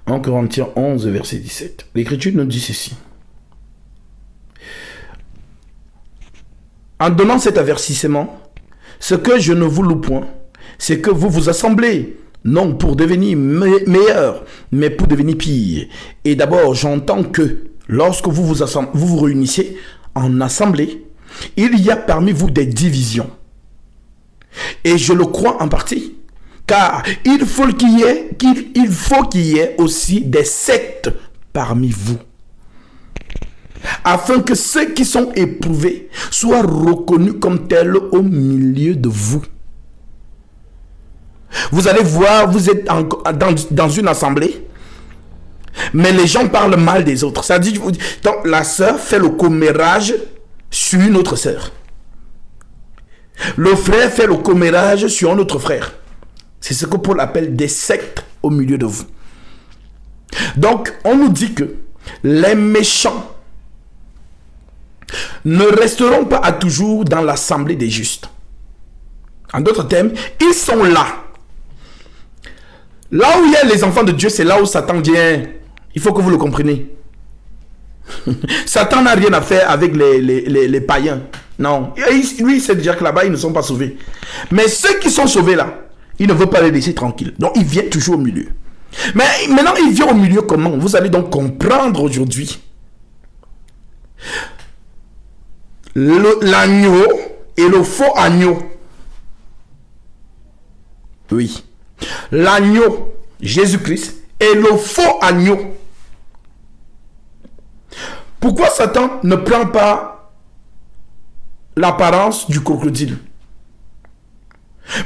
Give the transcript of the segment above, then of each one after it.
1 Corinthiens 11, verset 17. L'Écriture nous dit ceci. En donnant cet avertissement, ce que je ne vous loue point, c'est que vous vous assemblez, non pour devenir meilleur, mais pour devenir pire. Et d'abord, j'entends que lorsque vous vous réunissez en assemblée, il y a parmi vous des divisions. Et je le crois en partie. Car il faut qu'il y ait aussi des sectes parmi vous. Afin que ceux qui sont éprouvés soient reconnus comme tels au milieu de vous. Vous allez voir, vous êtes dans une assemblée, mais les gens parlent mal des autres. Ça dit, donc la sœur fait le commérage sur une autre sœur. Le frère fait le commérage sur un autre frère. C'est ce que Paul appelle des sectes au milieu de vous. Donc, on nous dit que les méchants ne resteront pas à toujours dans l'assemblée des justes. En d'autres termes, ils sont là. Là où il y a les enfants de Dieu, c'est là où Satan vient. Il faut que vous le compreniez. Satan n'a rien à faire avec les païens. Non. Lui, il sait déjà que là-bas, ils ne sont pas sauvés. Mais ceux qui sont sauvés là, il ne veut pas les laisser tranquilles. Donc, il vient toujours au milieu. Mais maintenant, il vient au milieu comment? Vous allez donc comprendre aujourd'hui. L'agneau et le faux agneau. Oui. L'agneau, Jésus-Christ, et le faux agneau. Pourquoi Satan ne prend pas l'apparence du crocodile?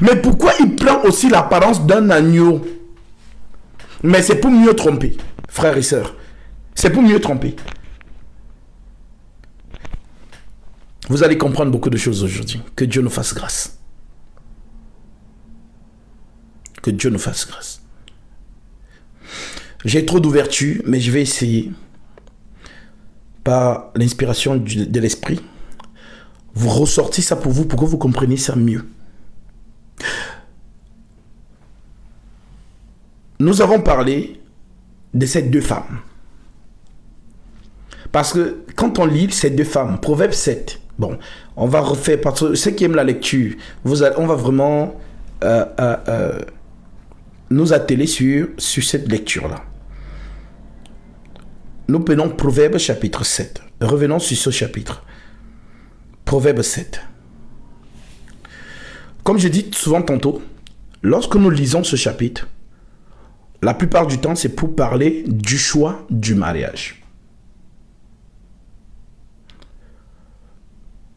Mais pourquoi il prend aussi l'apparence d'un agneau? Mais c'est pour mieux tromper, frères et sœurs. C'est pour mieux tromper. Vous allez comprendre beaucoup de choses aujourd'hui. Que Dieu nous fasse grâce. Que Dieu nous fasse grâce. J'ai trop d'ouverture, mais je vais essayer, par l'inspiration de l'esprit, vous ressortir ça pour vous, pour que vous compreniez ça mieux. Nous avons parlé de ces deux femmes. Parce que quand on lit ces deux femmes, Proverbe 7, bon, on va refaire, parce que ceux qui aiment la lecture, on va vraiment nous atteler sur cette lecture-là. Nous prenons Proverbe chapitre 7. Revenons sur ce chapitre. Proverbe 7. Comme je dis souvent tantôt, lorsque nous lisons ce chapitre, la plupart du temps, c'est pour parler du choix du mariage.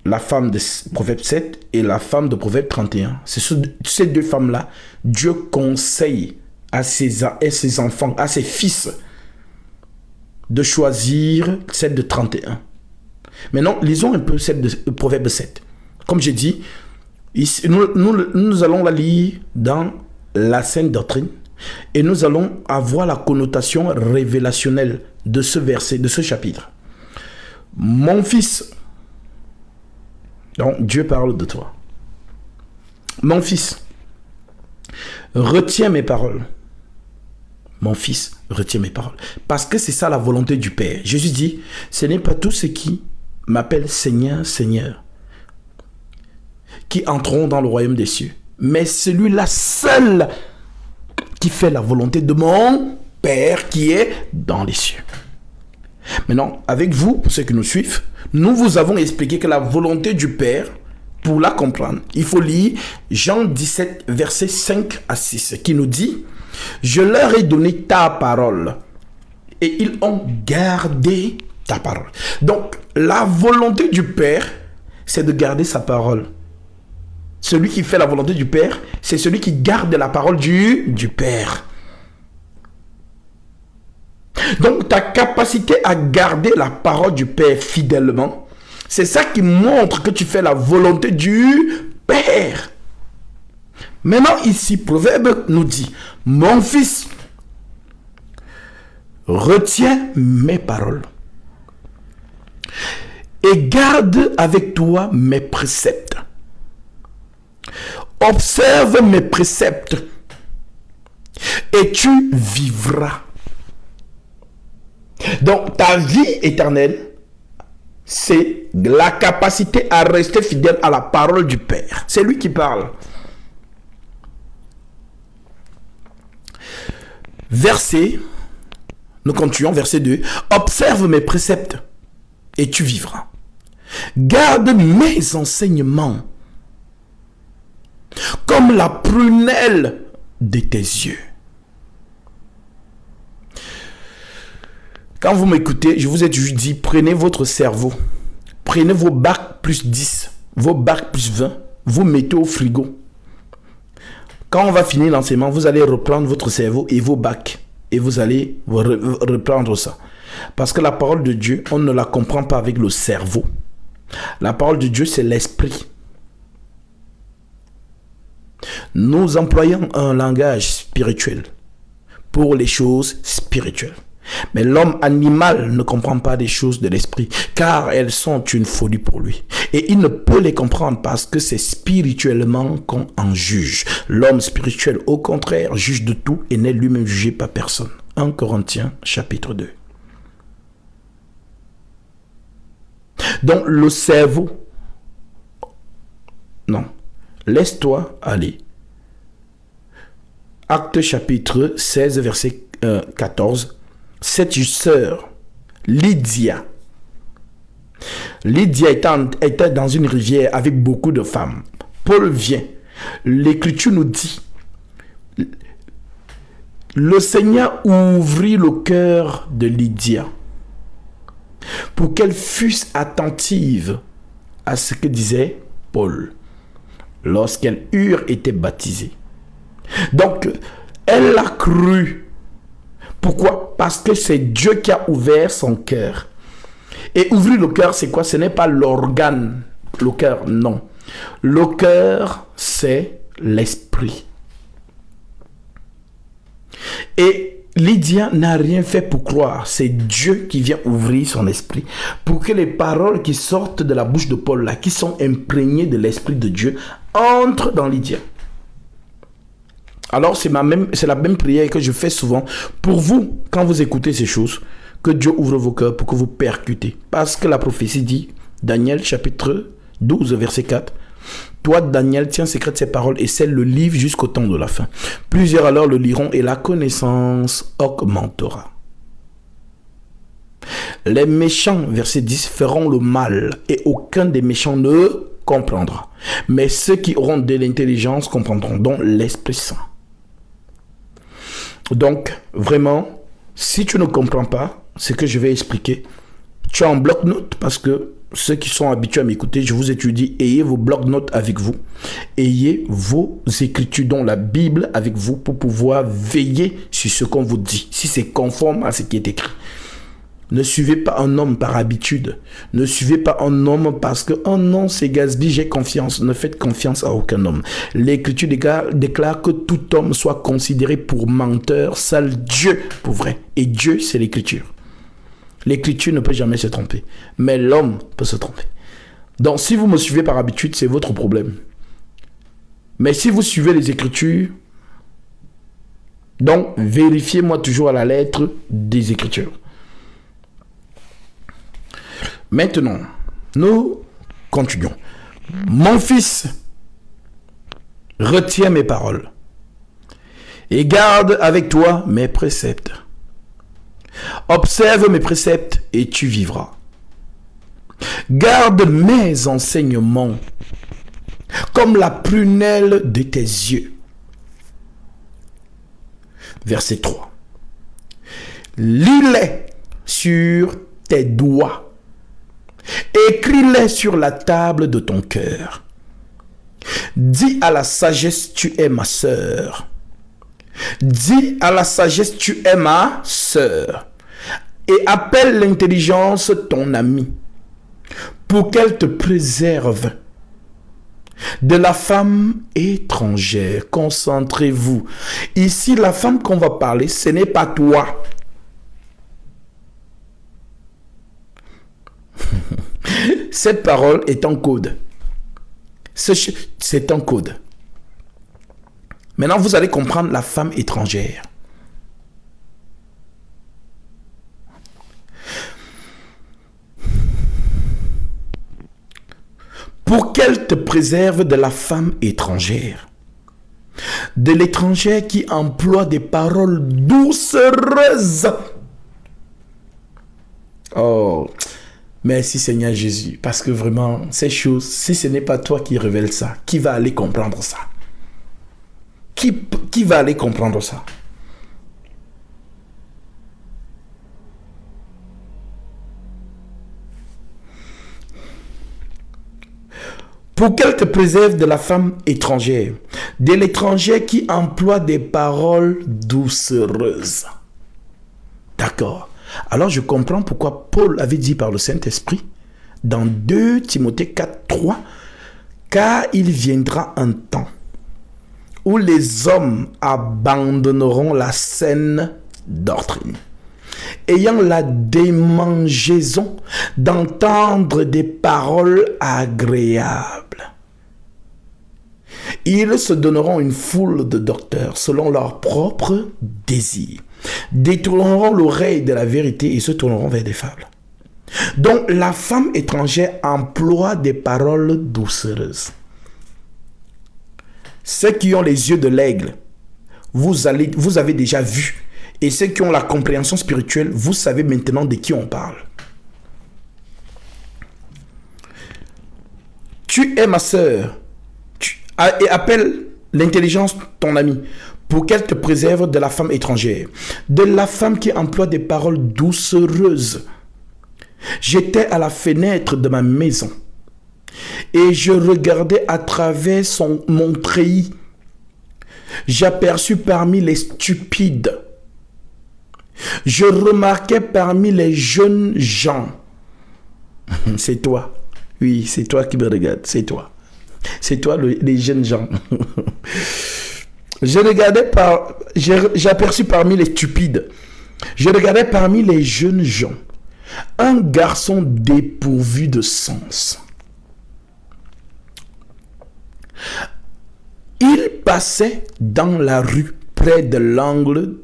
La femme de Proverbe 7 et la femme de Proverbe 31. C'est ces deux femmes-là, Dieu conseille à ses enfants, à ses fils, de choisir celle de 31. Maintenant, lisons un peu celle de Proverbe 7. Comme j'ai dit, ici, nous allons la lire dans la Sainte Doctrine et nous allons avoir la connotation révélationnelle de ce verset, de ce chapitre. Mon fils, donc Dieu parle de toi. Mon fils, retiens mes paroles. Mon fils, retiens mes paroles. Parce que c'est ça la volonté du Père. Jésus dit, ce n'est pas tous ceux qui m'appellent Seigneur, Seigneur, qui entreront dans le royaume des cieux. Mais celui-là seul qui fait la volonté de mon Père qui est dans les cieux. Maintenant, avec vous, pour ceux qui nous suivent, nous vous avons expliqué que la volonté du Père, pour la comprendre, il faut lire Jean 17, versets 5 à 6, qui nous dit, « Je leur ai donné ta parole, et ils ont gardé ta parole. » Donc, la volonté du Père, c'est de garder sa parole. Celui qui fait la volonté du Père, c'est celui qui garde la parole du Père. Donc, ta capacité à garder la parole du Père fidèlement, c'est ça qui montre que tu fais la volonté du Père. Maintenant, ici, Proverbe nous dit, « Mon fils, retiens mes paroles et garde avec toi mes préceptes. Observe mes préceptes et tu vivras. » Donc, ta vie éternelle, c'est la capacité à rester fidèle à la parole du Père. C'est lui qui parle. Nous continuons, verset 2. Observe mes préceptes et tu vivras. Garde mes enseignements comme la prunelle de tes yeux. Quand vous m'écoutez, je vous ai toujours dit, prenez votre cerveau, prenez vos bacs plus 10, vos bacs plus 20, vous mettez au frigo. Quand on va finir l'enseignement, vous allez reprendre votre cerveau et vos bacs et vous allez reprendre ça. Parce que la parole de Dieu, on ne la comprend pas avec le cerveau. La parole de Dieu, c'est l'esprit. Nous employons un langage spirituel pour les choses spirituelles. Mais l'homme animal ne comprend pas des choses de l'esprit, car elles sont une folie pour lui. Et il ne peut les comprendre parce que c'est spirituellement qu'on en juge. L'homme spirituel, au contraire, juge de tout et n'est lui-même jugé par personne. 1 Corinthiens, chapitre 2. Donc, le cerveau, non, laisse-toi aller. Acte chapitre 16, verset 14. Cette sœur, Lydia était dans une rivière avec beaucoup de femmes. Paul vient. L'Écriture nous dit, le Seigneur ouvrit le cœur de Lydia pour qu'elle fût attentive à ce que disait Paul lorsqu'elles eurent été baptisées. Donc, elle a cru. Pourquoi? Parce que c'est Dieu qui a ouvert son cœur. Et ouvrir le cœur, c'est quoi? Ce n'est pas l'organe. Le cœur, non. Le cœur, c'est l'esprit. Et Lydia n'a rien fait pour croire. C'est Dieu qui vient ouvrir son esprit pour que les paroles qui sortent de la bouche de Paul, là, qui sont imprégnées de l'esprit de Dieu, entrent dans Lydia. Alors, c'est la même prière que je fais souvent pour vous, quand vous écoutez ces choses, que Dieu ouvre vos cœurs pour que vous percutez. Parce que la prophétie dit, Daniel chapitre 12, verset 4, « Toi, Daniel, tiens secrète ces paroles et scelle le livre jusqu'au temps de la fin. Plusieurs alors le liront et la connaissance augmentera. » Les méchants, verset 10, feront le mal et aucun des méchants ne comprendra. Mais ceux qui auront de l'intelligence comprendront, dont l'Esprit Saint. Donc, vraiment, si tu ne comprends pas ce que je vais expliquer, tu as un bloc-notes parce que ceux qui sont habitués à m'écouter, je vous ai dit, ayez vos bloc-notes avec vous. Ayez vos écritures, dont la Bible avec vous pour pouvoir veiller sur ce qu'on vous dit, si c'est conforme à ce qui est écrit. Ne suivez pas un homme par habitude. Ne suivez pas un homme parce qu'un nom c'est gaspille, j'ai confiance. Ne faites confiance à aucun homme. L'Écriture déclare que tout homme soit considéré pour menteur, seul Dieu pour vrai. Et Dieu, c'est l'Écriture. L'Écriture ne peut jamais se tromper. Mais l'homme peut se tromper. Donc, si vous me suivez par habitude, c'est votre problème. Mais si vous suivez les Écritures, donc vérifiez-moi toujours à la lettre des Écritures. Maintenant, nous continuons. Mon fils, retiens mes paroles et garde avec toi mes préceptes. Observe mes préceptes et tu vivras. Garde mes enseignements comme la prunelle de tes yeux. Verset 3. Lis-les sur tes doigts. Écris-les sur la table de ton cœur. Dis à la sagesse, tu es ma sœur. Dis à la sagesse, tu es ma sœur. Et appelle l'intelligence ton amie, pour qu'elle te préserve de la femme étrangère. Concentrez-vous. Ici, la femme qu'on va parler, ce n'est pas toi. Cette parole est en code. C'est en code. Maintenant, vous allez comprendre la femme étrangère. qu'elle te préserve de la femme étrangère, de l'étranger qui emploie des paroles doucereuses. Oh, merci Seigneur Jésus, parce que vraiment, ces choses, si ce n'est pas toi qui révèle ça, qui va aller comprendre ça? Qui va aller comprendre ça? Pour qu'elle te préserve de la femme étrangère, de l'étranger qui emploie des paroles doucereuses. D'accord. Alors je comprends pourquoi Paul avait dit par le Saint-Esprit dans 2 Timothée 4, 3, car il viendra un temps où les hommes abandonneront la saine doctrine, ayant la démangeaison d'entendre des paroles agréables. Ils se donneront une foule de docteurs selon leurs propres désirs, détourneront l'oreille de la vérité et se tourneront vers des fables. Donc la femme étrangère emploie des paroles doucereuses. Ceux qui ont les yeux de l'aigle, vous avez déjà vu. Et ceux qui ont la compréhension spirituelle, vous savez maintenant de qui on parle. Tu es ma sœur. Et appelle l'intelligence ton ami pour qu'elle te préserve de la femme étrangère, de la femme qui emploie des paroles doucereuses. J'étais à la fenêtre de ma maison et je regardais à travers mon treillis. J'aperçus parmi les stupides. Je remarquais parmi les jeunes gens. C'est toi. Oui, c'est toi qui me regardes. C'est toi. C'est toi les jeunes gens. J'aperçus parmi les stupides. Je regardais parmi les jeunes gens un garçon dépourvu de sens. Il passait dans la rue près de l'angle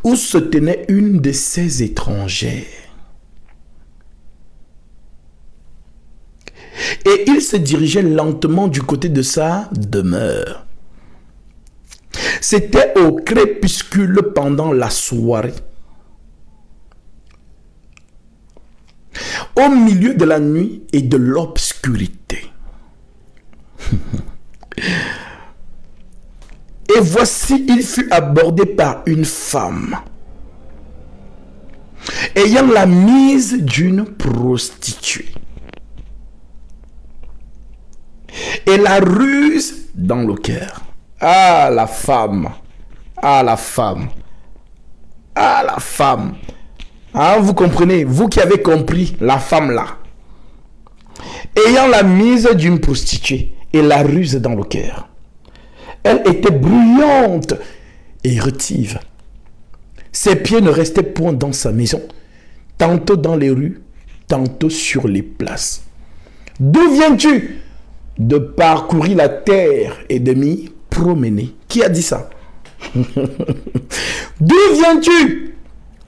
où se tenait une de ces étrangères. Et il se dirigeait lentement du côté de sa demeure. C'était au crépuscule pendant la soirée. Au milieu de la nuit et de l'obscurité. Et voici, il fut abordé par une femme, ayant la mise d'une prostituée, et la ruse dans le cœur. Ah, la femme! Ah, la femme! Ah, la femme! Ah, vous comprenez, vous qui avez compris, la femme là. Ayant la mise d'une prostituée et la ruse dans le cœur. Elle était bruyante et rétive. Ses pieds ne restaient point dans sa maison, tantôt dans les rues, tantôt sur les places. D'où viens-tu? De parcourir la terre et de m'y promener. Qui a dit ça? D'où viens-tu?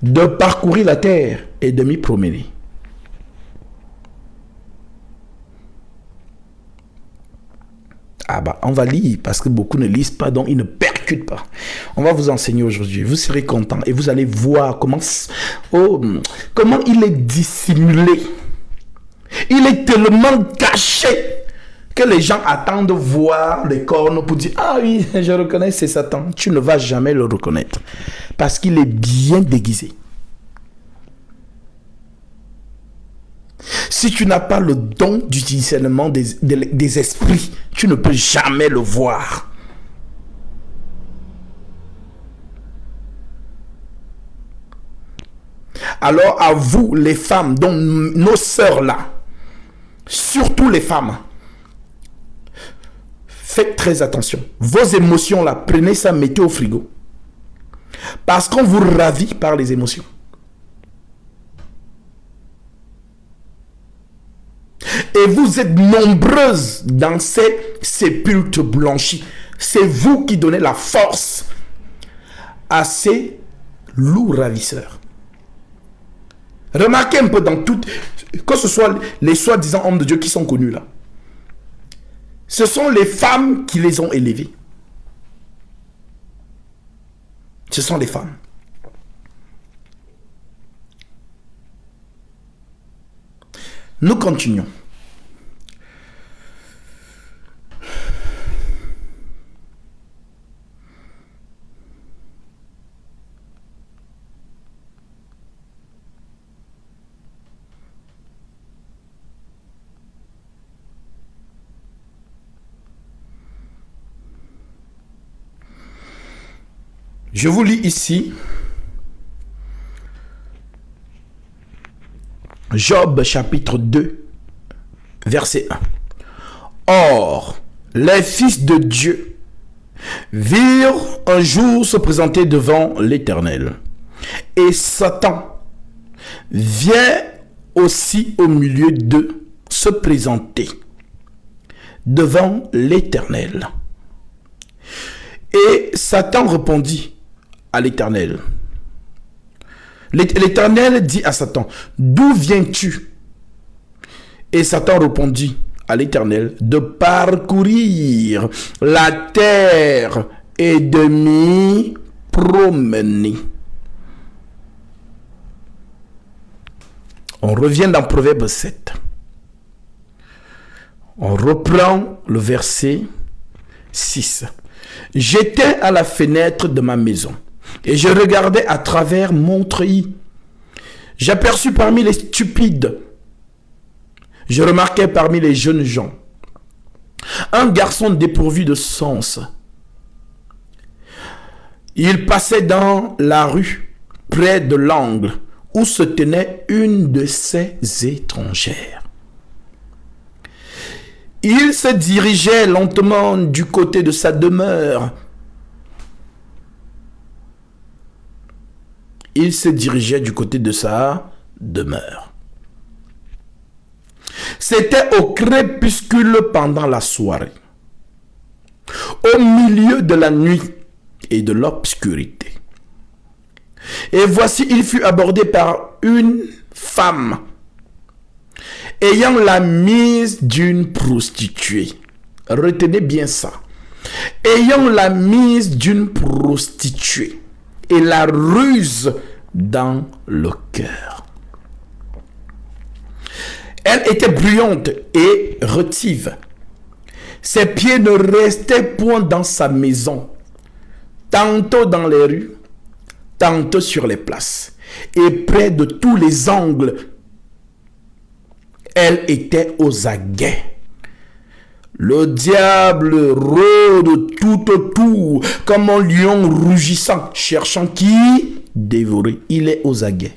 De parcourir la terre et de m'y promener. Ah bah, on va lire parce que beaucoup ne lisent pas, donc ils ne percutent pas. On va vous enseigner aujourd'hui. Vous serez contents et vous allez voir comment il est dissimulé. Il est tellement caché que les gens attendent de voir les cornes pour dire « Ah oui, je reconnais, c'est Satan. » Tu ne vas jamais le reconnaître parce qu'il est bien déguisé. Si tu n'as pas le don du discernement des esprits, tu ne peux jamais le voir. Alors à vous les femmes, donc nos sœurs là, surtout les femmes, faites très attention. Vos émotions là, prenez ça, mettez au frigo. Parce qu'on vous ravit par les émotions. Et vous êtes nombreuses dans ces sépulcres blanchis. C'est vous qui donnez la force à ces loups ravisseurs. Remarquez un peu dans toutes, que ce soit les soi-disant hommes de Dieu qui sont connus là. Ce sont les femmes qui les ont élevés. Ce sont les femmes. Nous continuons. Je vous lis ici Job chapitre 2, verset 1. Or, les fils de Dieu virent un jour se présenter devant l'Éternel. Et Satan vient aussi au milieu d'eux se présenter devant l'Éternel. Et Satan répondit à l'Éternel. L'Éternel dit à Satan, d'où viens-tu? Et Satan répondit à l'Éternel, de parcourir la terre et de m'y promener. On revient dans Proverbe 7. On reprend le verset 6. J'étais à la fenêtre de ma maison et je regardais à travers mon treillis. J'aperçus parmi les stupides, je remarquai parmi les jeunes gens un garçon dépourvu de sens. Il passait dans la rue, près de l'angle où se tenait une de ces étrangères. Il se dirigeait lentement du côté de sa demeure. Il se dirigeait du côté de sa demeure. C'était au crépuscule pendant la soirée, au milieu de la nuit et de l'obscurité. Et voici, il fut abordé par une femme ayant la mise d'une prostituée. Retenez bien ça. Ayant la mise d'une prostituée et la ruse dans le cœur. Elle était bruyante et rétive. Ses pieds ne restaient point dans sa maison, tantôt dans les rues, tantôt sur les places, et près de tous les angles. Elle était aux aguets. Le diable rôde tout autour comme un lion rugissant, cherchant qui dévorer. Il est aux aguets.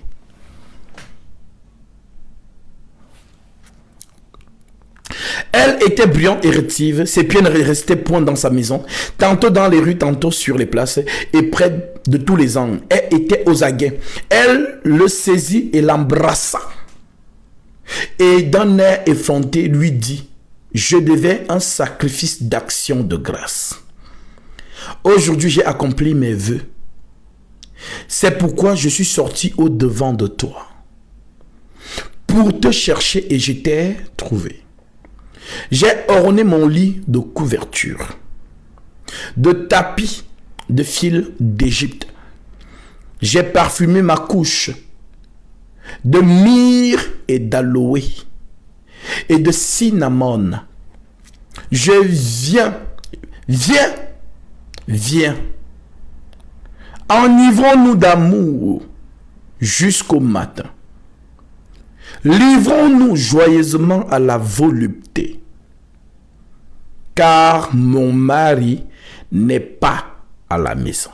Elle était bruyante et rétive, ses pieds ne restaient point dans sa maison, tantôt dans les rues, tantôt sur les places, et près de tous les angles. Elle était aux aguets. Elle le saisit et l'embrassa. Et d'un air effronté lui dit, je devais un sacrifice d'action de grâce. Aujourd'hui, j'ai accompli mes vœux. C'est pourquoi je suis sorti au-devant de toi, pour te chercher et je t'ai trouvé. J'ai orné mon lit de couverture, de tapis, de fil d'Égypte. J'ai parfumé ma couche de myrrhe et d'aloe et de cinnamon. Je viens. Enivrons-nous d'amour jusqu'au matin. Livrons-nous joyeusement à la volupté, car mon mari n'est pas à la maison.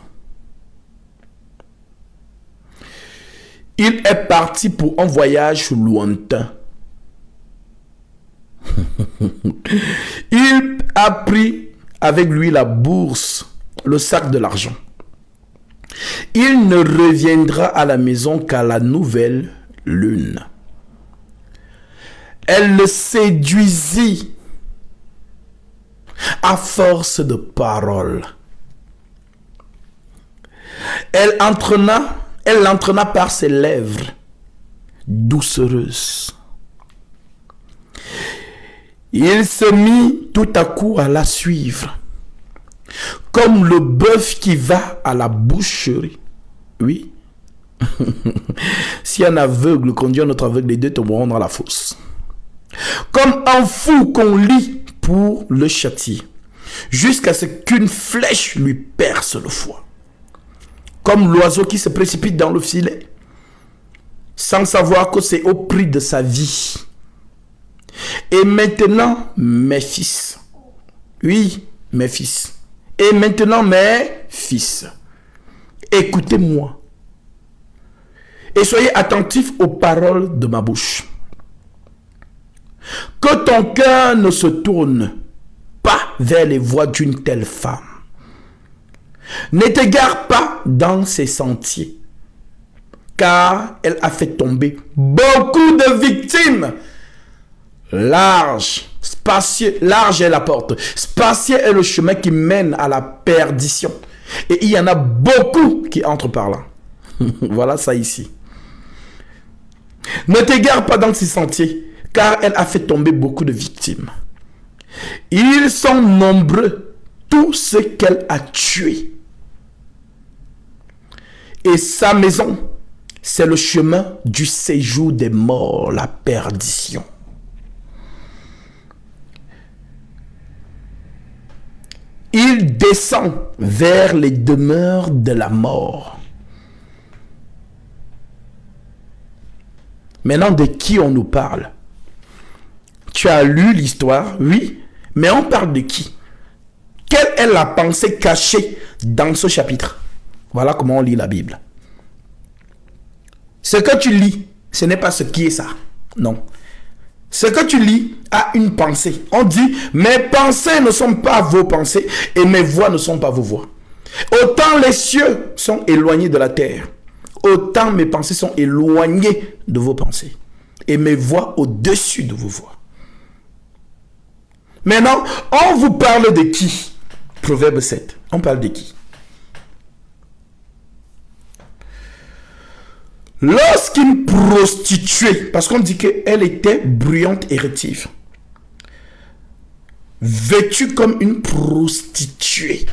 Il est parti pour un voyage lointain. Il a pris avec lui la bourse, le sac de l'argent. Il ne reviendra à la maison qu'à la nouvelle lune. Elle le séduisit à force de paroles. Elle l'entraîna par ses lèvres doucereuses. Il se mit tout à coup à la suivre, comme le bœuf qui va à la boucherie. Oui. Si un aveugle conduit un autre aveugle, les deux tomberont dans la fosse. Comme un fou qu'on lie pour le châtier, jusqu'à ce qu'une flèche lui perce le foie. Comme l'oiseau qui se précipite dans le filet, sans savoir que c'est au prix de sa vie. Et maintenant, mes fils. Oui, mes fils. Et maintenant, mes fils. Écoutez-moi. Et soyez attentifs aux paroles de ma bouche. Que ton cœur ne se tourne pas vers les voies d'une telle femme. Ne t'égare pas dans ses sentiers, car elle a fait tomber beaucoup de victimes. Large est la porte, spacieux est le chemin qui mène à la perdition. Et il y en a beaucoup qui entrent par là. Voilà ça ici. Ne t'égare pas dans ses sentiers, car elle a fait tomber beaucoup de victimes. Ils sont nombreux, tous ceux qu'elle a tués. Et sa maison, c'est le chemin du séjour des morts, la perdition. Il descend vers les demeures de la mort. Maintenant, de qui on nous parle? Tu as lu l'histoire, oui, mais on parle de qui? Quelle est la pensée cachée dans ce chapitre? Voilà comment on lit la Bible. Ce que tu lis, ce n'est pas ce qui est ça. Non. Ce que tu lis a une pensée. On dit, mes pensées ne sont pas vos pensées et mes voix ne sont pas vos voix. Autant les cieux sont éloignés de la terre, autant mes pensées sont éloignées de vos pensées et mes voix au-dessus de vos voix. Maintenant, on vous parle de qui? Proverbe 7. On parle de qui? Lorsqu'une prostituée, parce qu'on dit qu'elle était bruyante et rétive, vêtue comme une prostituée,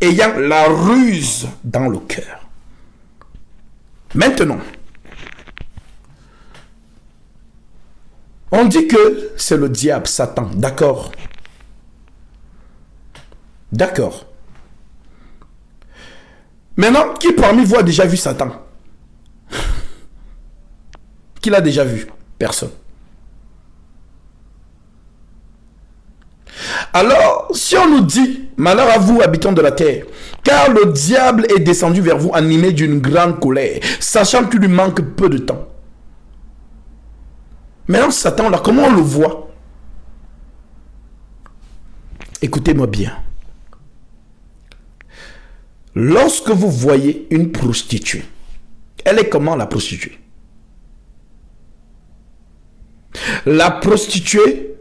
ayant la ruse dans le cœur. Maintenant, on dit que c'est le diable, Satan, d'accord? D'accord. Maintenant, qui parmi vous a déjà vu Satan? Qui l'a déjà vu? Personne. Alors, si on nous dit, malheur à vous, habitants de la terre, car le diable est descendu vers vous animé d'une grande colère, sachant qu'il lui manque peu de temps. Maintenant, Satan, là, comment on le voit? Écoutez-moi bien. Lorsque vous voyez une prostituée, elle est comment la prostituée? La prostituée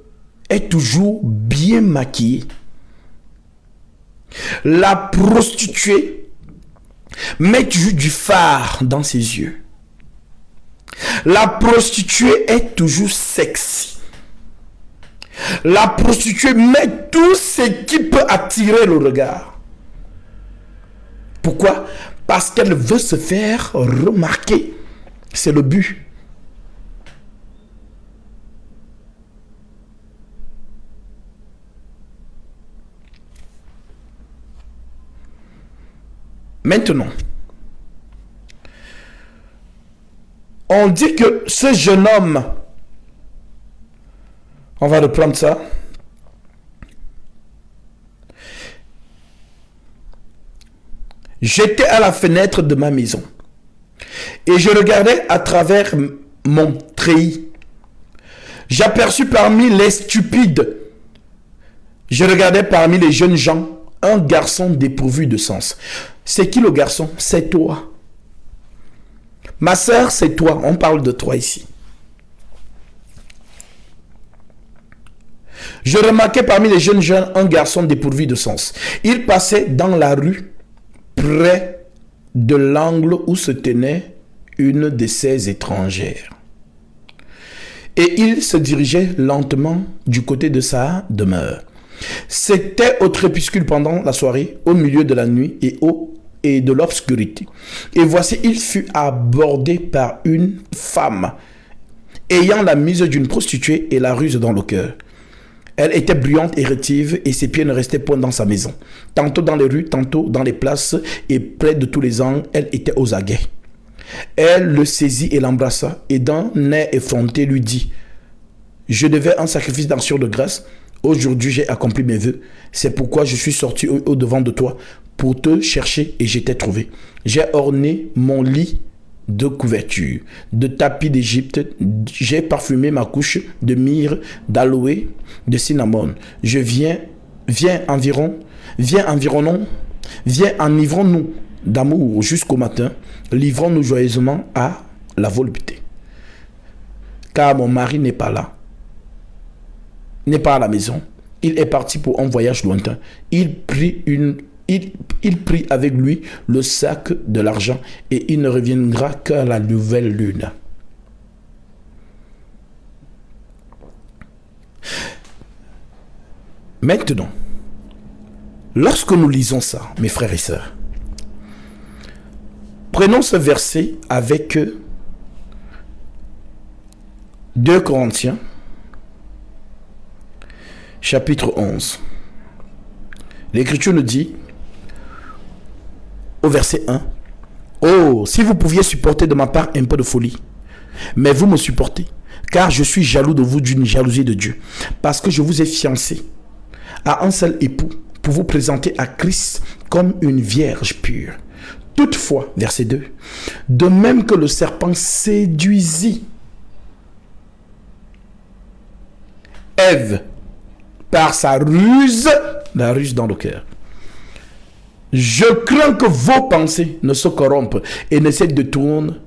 est toujours bien maquillée. La prostituée met toujours du fard dans ses yeux. La prostituée est toujours sexy. La prostituée met tout ce qui peut attirer le regard. Pourquoi? Parce qu'elle veut se faire remarquer. C'est le but. Maintenant, on dit que ce jeune homme, on va reprendre ça. J'étais à la fenêtre de ma maison et je regardais à travers mon treillis. J'aperçus parmi les stupides, je regardais parmi les jeunes gens un garçon dépourvu de sens. C'est qui le garçon? C'est toi. Ma sœur, c'est toi. On parle de toi ici. Je remarquais parmi les jeunes gens un garçon dépourvu de sens. Il passait dans la rue près de l'angle où se tenait une de ces étrangères. et il se dirigeait lentement du côté de sa demeure. C'était au crépuscule pendant la soirée, au milieu de la nuit et de l'obscurité. Et voici, il fut abordé par une femme, ayant la mise d'une prostituée et la ruse dans le cœur. Elle était bruyante et rétive, et ses pieds ne restaient point dans sa maison. Tantôt dans les rues, tantôt dans les places, et près de tous les angles, elle était aux aguets. Elle le saisit et l'embrassa, et d'un air effronté lui dit: je devais un sacrifice d'action de grâce. Aujourd'hui, j'ai accompli mes vœux. C'est pourquoi je suis sorti au-devant de toi pour te chercher et je t'ai trouvé. J'ai orné mon lit de couverture, de tapis d'Égypte. J'ai parfumé ma couche de myrrhe, d'aloe, de cinnamon. Enivrons-nous d'amour jusqu'au matin. Livrons-nous joyeusement à la volupté. Car mon mari n'est pas là. N'est pas à la maison. Il est parti pour un voyage lointain. Il prit avec lui le sac de l'argent et il ne reviendra qu'à la nouvelle lune. Maintenant, lorsque nous lisons ça, mes frères et sœurs, prenons ce verset avec 2 Corinthiens chapitre 11. L'Écriture nous dit, au verset 1, « Oh, si vous pouviez supporter de ma part un peu de folie, mais vous me supportez, car je suis jaloux de vous d'une jalousie de Dieu, parce que je vous ai fiancé à un seul époux pour vous présenter à Christ comme une vierge pure. Toutefois, verset 2, de même que le serpent séduisit Ève par sa ruse, la ruse dans le cœur. Je crains que vos pensées ne se corrompent et ne se détournent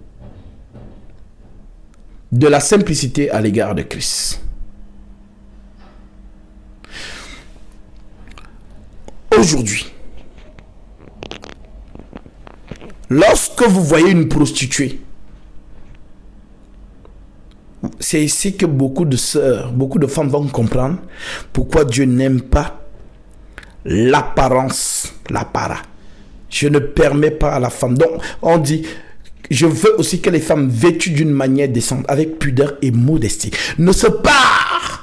de la simplicité à l'égard de Christ. » Aujourd'hui, lorsque vous voyez une prostituée, c'est ici que beaucoup de sœurs, beaucoup de femmes vont comprendre pourquoi Dieu n'aime pas l'apparence, l'apparat. Je ne permets pas à la femme. Donc, on dit, je veux aussi que les femmes vêtues d'une manière décente, avec pudeur et modestie, ne se parent,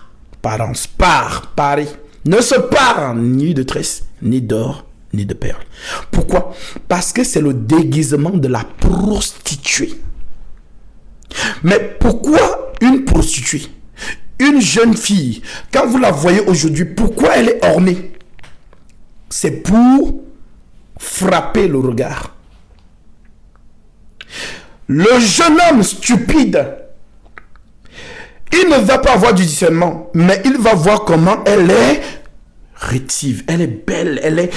ne se parent ni de tresses, ni d'or, ni de perles. Pourquoi? Parce que c'est le déguisement de la prostituée. Mais pourquoi une prostituée, une jeune fille, quand vous la voyez aujourd'hui, pourquoi elle est ornée? C'est pour frapper le regard. Le jeune homme stupide, il ne va pas avoir du discernement, mais il va voir comment elle est rétive, elle est belle, elle est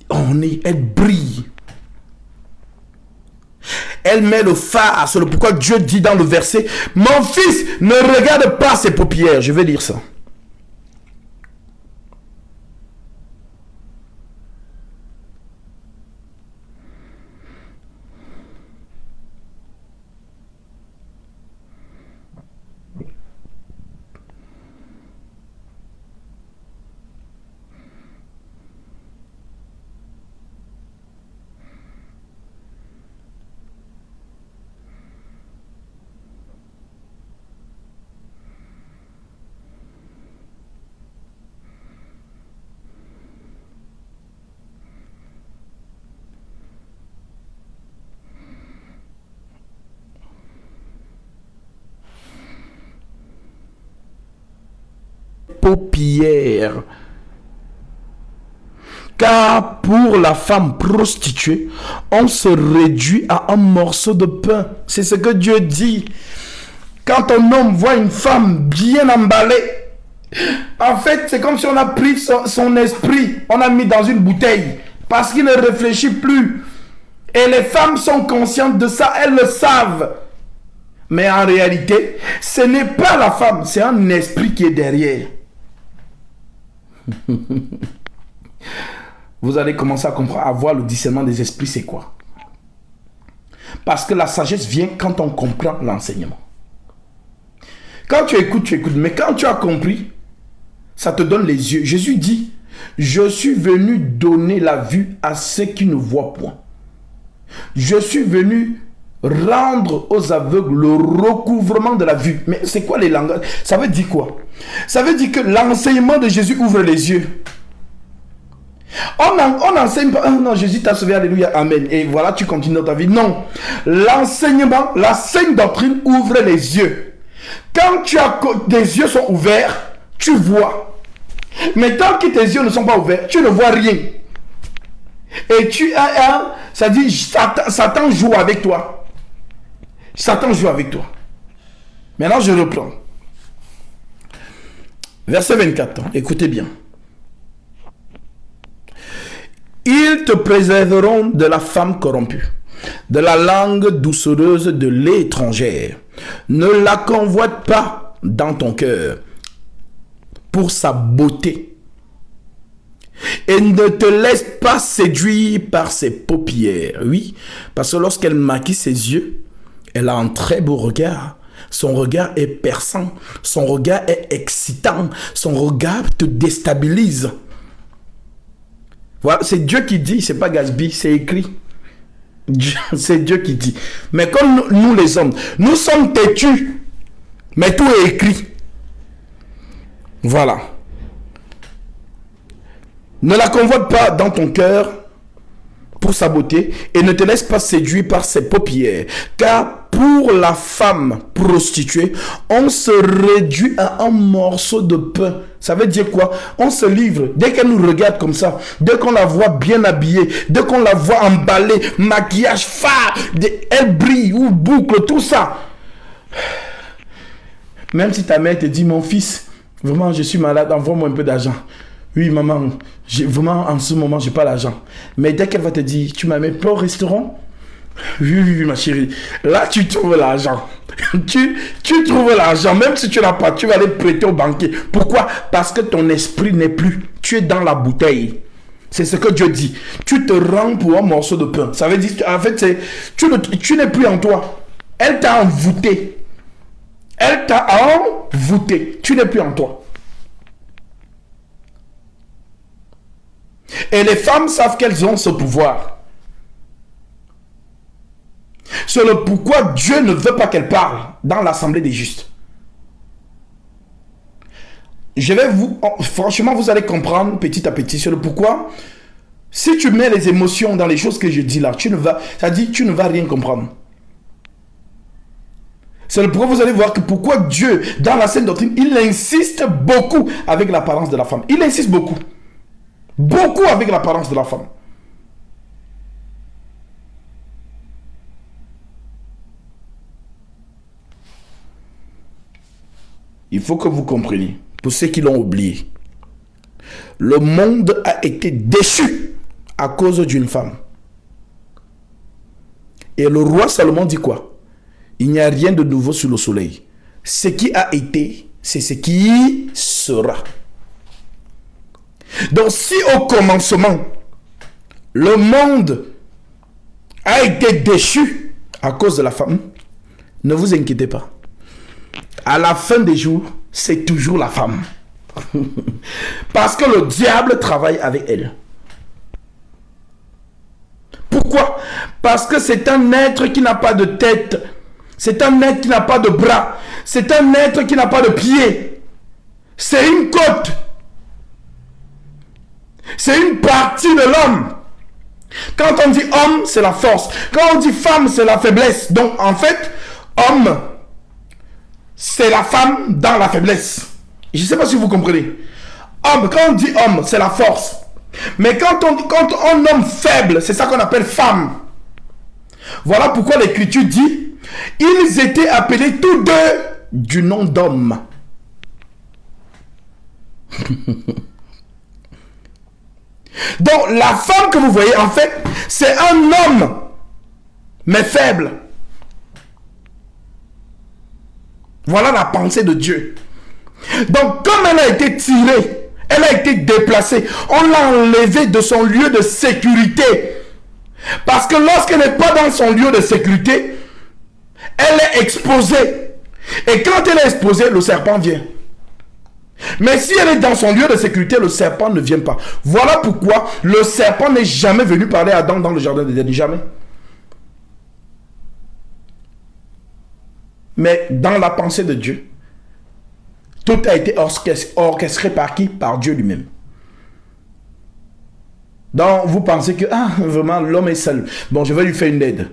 ornée, elle brille. Elle met le phare, c'est pourquoi Dieu dit dans le verset, « Mon fils, ne regarde pas ses paupières. » Je vais lire ça. Paupières. Car pour la femme prostituée, on se réduit à un morceau de pain. C'est ce que Dieu dit. Quand un homme voit une femme bien emballée, en fait, c'est comme si on a pris son esprit, on a mis dans une bouteille, parce qu'il ne réfléchit plus. Et les femmes sont conscientes de ça, elles le savent. Mais en réalité, ce n'est pas la femme, c'est un esprit qui est derrière. Vous allez commencer à comprendre, à voir le discernement des esprits, c'est quoi? Parce que la sagesse vient quand on comprend l'enseignement. Quand tu écoutes, tu écoutes. Mais quand tu as compris, ça te donne les yeux. Jésus dit, je suis venu donner la vue à ceux qui ne voient point. Je suis venu rendre aux aveugles le recouvrement de la vue. Mais c'est quoi les langages? Ça veut dire quoi? Ça veut dire que l'enseignement de Jésus ouvre les yeux. On enseigne pas, oh non, Jésus t'a sauvé, alléluia, amen. Et voilà, tu continues dans ta vie. Non. L'enseignement, la sainte doctrine ouvre les yeux. Quand tes yeux sont ouverts, tu vois. Mais tant que tes yeux ne sont pas ouverts, tu ne vois rien. Et ça dit, Satan joue avec toi. Satan joue avec toi. Maintenant, je reprends. Verset 24, écoutez bien. Ils te préserveront de la femme corrompue, de la langue doucereuse de l'étrangère. Ne la convoite pas dans ton cœur pour sa beauté. Et ne te laisse pas séduire par ses paupières. Oui, parce que lorsqu'elle maquille ses yeux, elle a un très beau regard. Son regard est perçant. Son regard est excitant. Son regard te déstabilise. Voilà, c'est Dieu qui dit, c'est pas Gatsby, c'est écrit. C'est Dieu qui dit. Mais comme nous les hommes, nous sommes têtus, mais tout est écrit. Voilà. Ne la convoite pas dans ton cœur pour sa beauté et ne te laisse pas séduire par ses paupières. Car pour la femme prostituée, on se réduit à un morceau de pain. Ça veut dire quoi? On se livre. Dès qu'elle nous regarde comme ça, dès qu'on la voit bien habillée, dès qu'on la voit emballée, maquillage phare, elle brille ou boucle, tout ça. Même si ta mère te dit, mon fils, vraiment je suis malade, envoie-moi un peu d'argent. Oui, maman, vraiment en ce moment, j'ai pas l'argent. Mais dès qu'elle va te dire, tu m'amènes pas au restaurant? Oui, ma chérie. Là, tu trouves l'argent. tu trouves l'argent. Même si tu n'as pas, tu vas aller prêter au banquier. Pourquoi? Parce que ton esprit n'est plus. Tu es dans la bouteille. C'est ce que Dieu dit. Tu te rends pour un morceau de pain. Ça veut dire, en fait, tu n'es plus en toi. Elle t'a envoûté. Elle t'a envoûté. Tu n'es plus en toi. Et les femmes savent qu'elles ont ce pouvoir. C'est le pourquoi Dieu ne veut pas qu'elles parlent dans l'assemblée des justes. Franchement, vous allez comprendre petit à petit sur le pourquoi. Si tu mets les émotions dans les choses que je dis là, tu ne vas rien comprendre. C'est le pourquoi vous allez voir que pourquoi Dieu, dans la sainte doctrine, il insiste beaucoup avec l'apparence de la femme. Il insiste beaucoup. Beaucoup avec l'apparence de la femme. Il faut que vous compreniez, pour ceux qui l'ont oublié, le monde a été déçu à cause d'une femme. Et le roi Salomon dit quoi? Il n'y a rien de nouveau sous le soleil. Ce qui a été, c'est ce qui sera. Donc si au commencement, le monde a été déchu à cause de la femme, ne vous inquiétez pas. À la fin des jours, c'est toujours la femme. Parce que le diable travaille avec elle. Pourquoi? Parce que c'est un être qui n'a pas de tête. C'est un être qui n'a pas de bras. C'est un être qui n'a pas de pieds. C'est une côte. C'est une partie de l'homme. Quand on dit homme, c'est la force. Quand on dit femme, c'est la faiblesse. Donc, en fait, homme, c'est la femme dans la faiblesse. Je ne sais pas si vous comprenez. Homme, quand on dit homme, c'est la force. Mais quand on nomme faible, c'est ça qu'on appelle femme. Voilà pourquoi l'Écriture dit, ils étaient appelés tous deux du nom d'homme. Donc la femme que vous voyez, en fait, c'est un homme, mais faible. Voilà la pensée de Dieu. Donc comme elle a été tirée, elle a été déplacée, on l'a enlevée de son lieu de sécurité. Parce que lorsqu'elle n'est pas dans son lieu de sécurité, elle est exposée. Et quand elle est exposée, le serpent vient. Mais si elle est dans son lieu de sécurité, le serpent ne vient pas. Voilà pourquoi le serpent n'est jamais venu parler à Adam dans le jardin d'Éden. Jamais. Mais dans la pensée de Dieu, tout a été orchestré par qui? Par Dieu lui-même. Donc vous pensez que vraiment l'homme est seul. Bon, je vais lui faire une aide.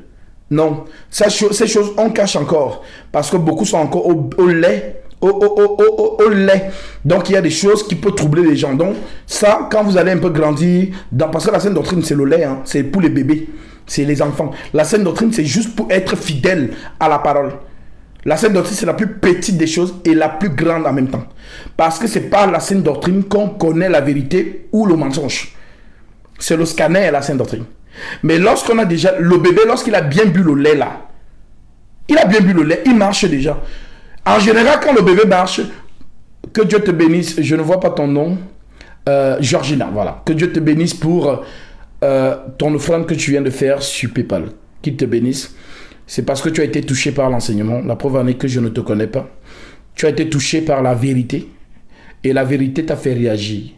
Non, ces choses on cache encore. Parce que beaucoup sont encore au lait. Au lait. Donc il y a des choses qui peuvent troubler les gens. Donc ça, quand vous allez un peu grandir, parce que la saine doctrine c'est le lait, hein, c'est pour les bébés, c'est les enfants. La saine doctrine c'est juste pour être fidèle à la parole. La saine doctrine c'est la plus petite des choses et la plus grande en même temps. Parce que c'est par la saine doctrine qu'on connaît la vérité ou le mensonge. C'est le scanner et la saine doctrine. Mais lorsqu'on a déjà, le bébé, lorsqu'il a bien bu le lait là, il a bien bu le lait, il marche déjà. En général, quand le bébé marche, que Dieu te bénisse, je ne vois pas ton nom, Georgina, voilà. Que Dieu te bénisse pour ton offrande que tu viens de faire sur PayPal. Qu'il te bénisse. C'est parce que tu as été touché par l'enseignement. La preuve en est que je ne te connais pas. Tu as été touché par la vérité. Et la vérité t'a fait réagir.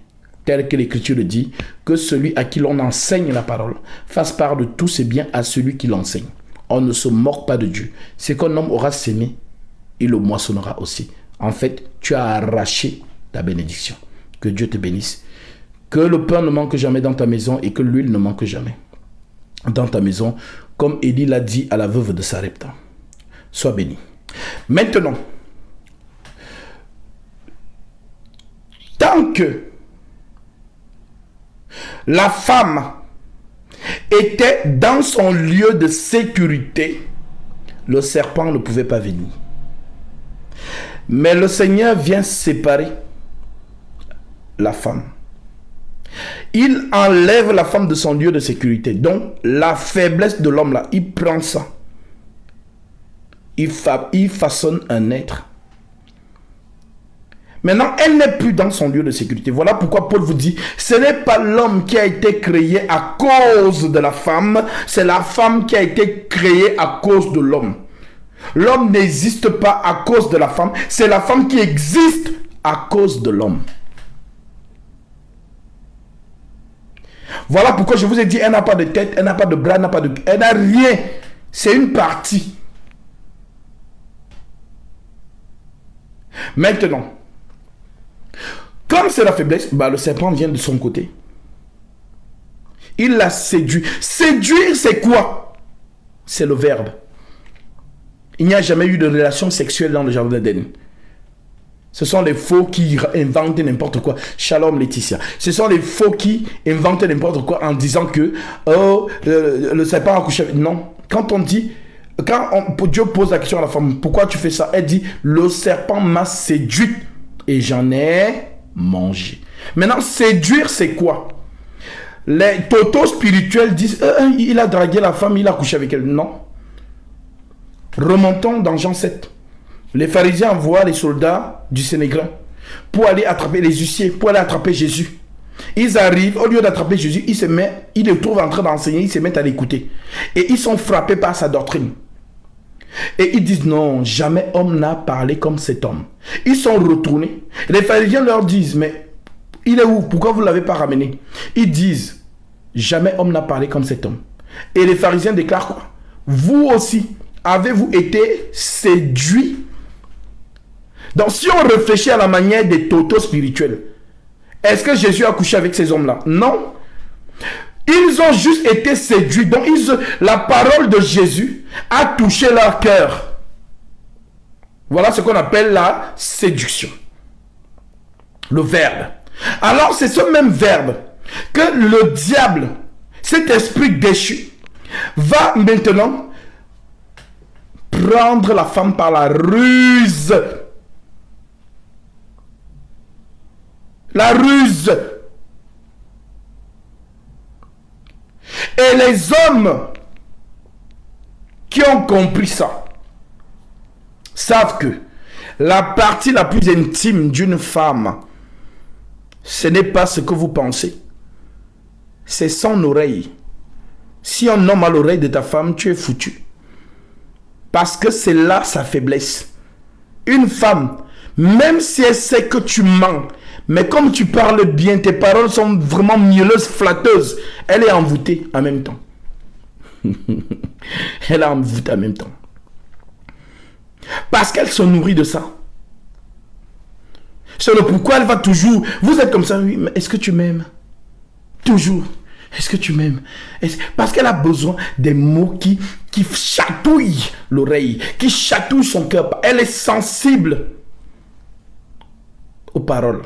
Tel que l'Écriture le dit, que celui à qui l'on enseigne la parole fasse part de tous ses biens à celui qui l'enseigne. On ne se moque pas de Dieu. C'est qu'un homme aura sémé, il le moissonnera aussi. En fait, tu as arraché ta bénédiction. Que Dieu te bénisse. Que le pain ne manque jamais dans ta maison et que l'huile ne manque jamais dans ta maison, comme Élie l'a dit à la veuve de Sarepta. Sois béni. Maintenant, tant que la femme était dans son lieu de sécurité, le serpent ne pouvait pas venir. Mais le Seigneur vient séparer la femme. Il enlève la femme de son lieu de sécurité. Donc, la faiblesse de l'homme là, il prend ça. Il façonne un être. Maintenant, elle n'est plus dans son lieu de sécurité. Voilà pourquoi Paul vous dit, ce n'est pas l'homme qui a été créé à cause de la femme, c'est la femme qui a été créée à cause de l'homme. L'homme n'existe pas à cause de la femme, c'est la femme qui existe à cause de l'homme. Voilà pourquoi je vous ai dit, elle n'a pas de tête, elle n'a pas de bras, elle n'a rien. C'est une partie. Maintenant, comme c'est la faiblesse, le serpent vient de son côté. Il l'a séduit. Séduire, c'est quoi? C'est le verbe. Il n'y a jamais eu de relation sexuelle dans le jardin d'Éden. Ce sont les faux qui inventent n'importe quoi. Shalom Laetitia. Ce sont les faux qui inventent n'importe quoi en disant que le serpent a couché. Non. Quand on dit, Dieu pose la question à la femme, pourquoi tu fais ça? Elle dit, le serpent m'a séduite et j'en ai mangé. Maintenant, séduire, c'est quoi? Les totos spirituels disent, il a dragué la femme, il a couché avec elle. Non. Remontons dans Jean 7. Les pharisiens envoient les soldats du Sénégal pour aller attraper les huissiers, pour aller attraper Jésus. Ils arrivent, au lieu d'attraper Jésus, ils le trouvent en train d'enseigner, ils se mettent à l'écouter. Et ils sont frappés par sa doctrine. Et ils disent non, jamais homme n'a parlé comme cet homme. Ils sont retournés. Les pharisiens leur disent, mais il est où? Pourquoi vous ne l'avez pas ramené? Ils disent, jamais homme n'a parlé comme cet homme. Et les pharisiens déclarent quoi? Vous aussi, avez-vous été séduits? Donc si on réfléchit à la manière des totos spirituels, est-ce que Jésus a couché avec ces hommes-là? Non. Ils ont juste été séduits. Donc la parole de Jésus a touché leur cœur. Voilà ce qu'on appelle la séduction. Le verbe. Alors c'est ce même verbe que le diable, cet esprit déchu, va maintenant prendre la femme par la ruse. La ruse. Et les hommes qui ont compris ça savent que la partie la plus intime d'une femme, ce n'est pas ce que vous pensez. C'est son oreille. Si un homme a l'oreille de ta femme, tu es foutu. Parce que c'est là sa faiblesse. une femme, même si elle sait que tu mens, mais comme tu parles bien, tes paroles sont vraiment mielleuses, flatteuses, elle est envoûtée en même temps. Elle est envoûtée en même temps. Parce qu'elle se nourrit de ça. C'est le pourquoi elle va toujours... Vous êtes comme ça, oui, mais est-ce que tu m'aimes? Toujours. Est-ce que tu m'aimes? Parce qu'elle a besoin des mots qui chatouillent l'oreille, qui chatouillent son cœur. Elle est sensible aux paroles.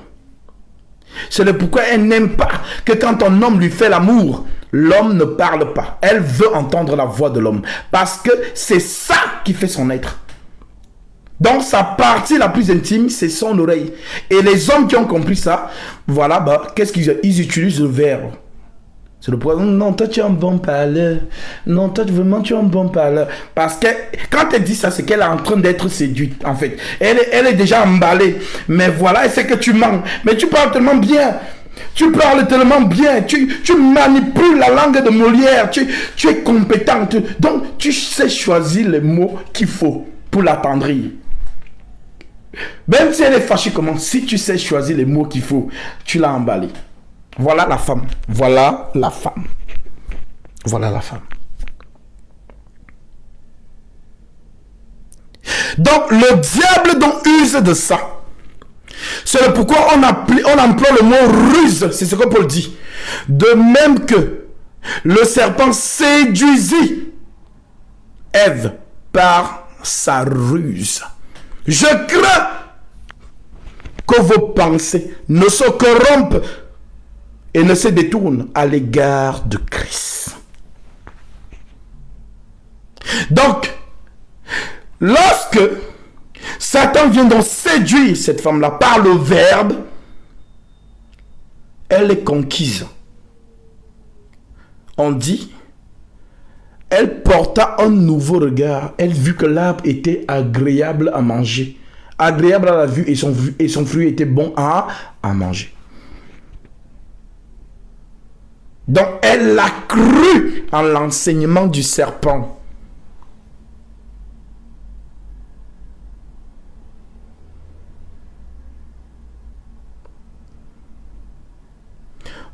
C'est le pourquoi elle n'aime pas que quand un homme lui fait l'amour, l'homme ne parle pas. Elle veut entendre la voix de l'homme. Parce que c'est ça qui fait son être. Donc sa partie la plus intime, c'est son oreille. Et les hommes qui ont compris ça, voilà, qu'est-ce qu'ils utilisent le verbe. C'est le poison. Non, toi tu es un bon parleur. Non, toi vraiment tu es un bon parleur. Parce que quand elle dit ça, c'est qu'elle est en train d'être séduite en fait. Elle est déjà emballée. Mais voilà, elle sait que tu mens. Mais tu parles tellement bien. Tu parles tellement bien. Tu manipules la langue de Molière. Tu es compétente. Donc tu sais choisir les mots qu'il faut pour l'attendrir. Même si elle est fâchée comment, si tu sais choisir les mots qu'il faut, tu l'as emballée. Voilà la femme. Voilà la femme. Voilà la femme. Donc, le diable donc use de ça. C'est pourquoi on emploie le mot ruse. C'est ce que Paul dit. De même que le serpent séduisit Ève par sa ruse. Je crains que vos pensées ne se corrompent et ne se détourne à l'égard de Christ. Donc, lorsque Satan vient donc séduire cette femme-là par le verbe, elle est conquise. On dit, elle porta un nouveau regard. Elle vit que l'arbre était agréable à manger. Agréable à la vue et son fruit était bon à manger. Donc, elle a cru en l'enseignement du serpent.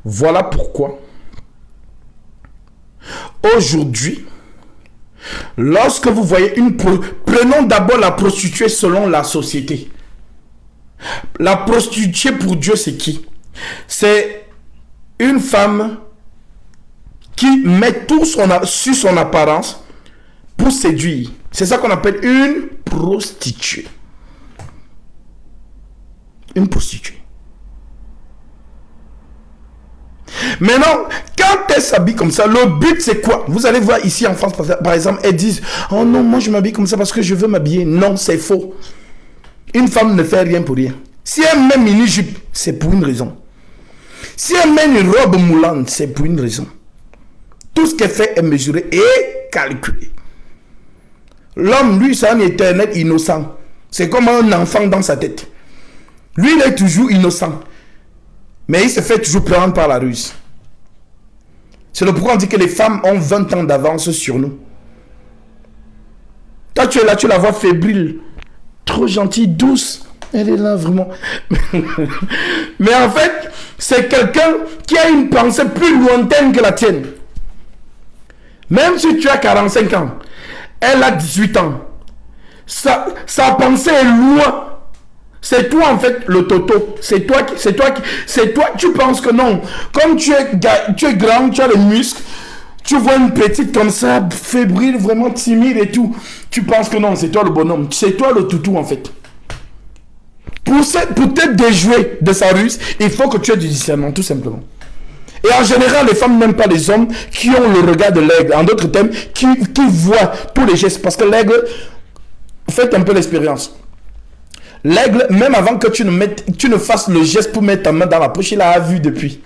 Voilà pourquoi, aujourd'hui, lorsque vous voyez prenons d'abord la prostituée selon la société. La prostituée pour Dieu, c'est qui? C'est une femme qui met tout sur son apparence pour séduire. C'est ça qu'on appelle une prostituée. Une prostituée. Maintenant, quand elle s'habille comme ça, le but c'est quoi? Vous allez voir ici en France, par exemple, elles disent « Oh non, moi je m'habille comme ça parce que je veux m'habiller. » Non, c'est faux. Une femme ne fait rien pour rien. Si elle met une mini-jupe, c'est pour une raison. Si elle met une robe moulante, c'est pour une raison. Tout ce qu'elle fait est mesuré et calculé. L'homme, lui, c'est un éternel innocent. C'est comme un enfant dans sa tête. Lui, il est toujours innocent. Mais il se fait toujours prendre par la ruse. C'est le pourquoi on dit que les femmes ont 20 ans d'avance sur nous. Toi, tu es là, tu la vois fébrile. Trop gentille, douce. Elle est là, vraiment. Mais en fait, c'est quelqu'un qui a une pensée plus lointaine que la tienne. Même si tu as 45 ans, elle a 18 ans. Sa pensée est loin. C'est toi en fait le toto. C'est toi, tu penses que non. Comme tu es grand, tu as les muscles. Tu vois une petite comme ça, fébrile, vraiment timide et tout. Tu penses que non, c'est toi le bonhomme. C'est toi le toutou en fait. Pour te déjouer de sa ruse, il faut que tu aies du discernement, tout simplement. Et en général, les femmes n'aiment pas les hommes qui ont le regard de l'aigle. En d'autres termes, qui voient tous les gestes. Parce que l'aigle, faites un peu l'expérience. L'aigle, même avant que tu ne fasses le geste pour mettre ta main dans la poche, il a vu depuis.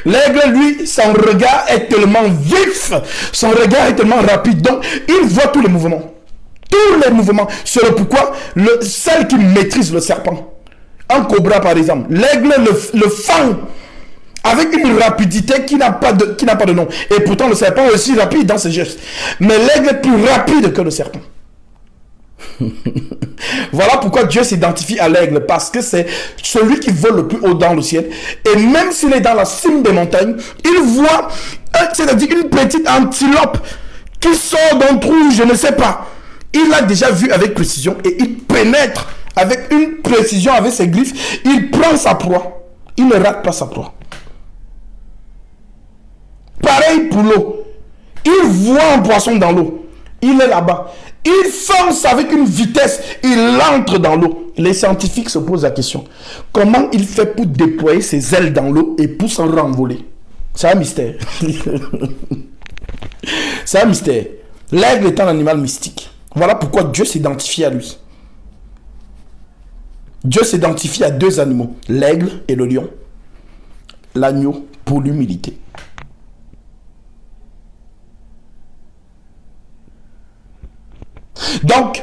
L'aigle, lui, son regard est tellement vif, son regard est tellement rapide, donc il voit tous les mouvements. Tous les mouvements. C'est le pourquoi celle qui maîtrise le serpent, un cobra par exemple, l'aigle le fend avec une rapidité qui n'a pas de nom. Et pourtant le serpent est aussi rapide dans ses gestes. Mais l'aigle est plus rapide que le serpent. Voilà pourquoi Dieu s'identifie à l'aigle, parce que c'est celui qui vole le plus haut dans le ciel. Et même s'il est dans la cime des montagnes, il voit, c'est-à-dire une petite antilope qui sort d'un trou, je ne sais pas. Il l'a déjà vu avec précision et il pénètre avec une précision, avec ses griffes. Il prend sa proie. Il ne rate pas sa proie. Pareil pour l'eau. Il voit un poisson dans l'eau. Il est là-bas. Il fonce avec une vitesse. Il entre dans l'eau. Les scientifiques se posent la question. Comment il fait pour déployer ses ailes dans l'eau et pour s'en renvoler? C'est un mystère. C'est un mystère. L'aigle est un animal mystique. Voilà pourquoi Dieu s'identifie à lui. Dieu s'identifie à deux animaux, l'aigle et le lion. L'agneau pour l'humilité. Donc,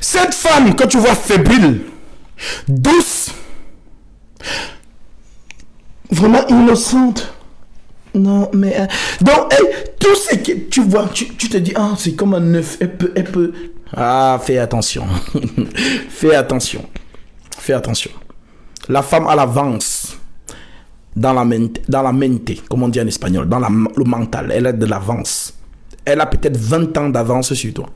cette femme que tu vois fébrile, douce, vraiment innocente. Non, mais... donc, tout ce que tu vois, tu te dis, ah, c'est comme un œuf, elle peut... Ah, fais attention. Fais attention. Fais attention. La femme a l'avance dans la mente, comme on dit en espagnol, dans le mental. Elle a de l'avance. Elle a peut-être 20 ans d'avance sur toi.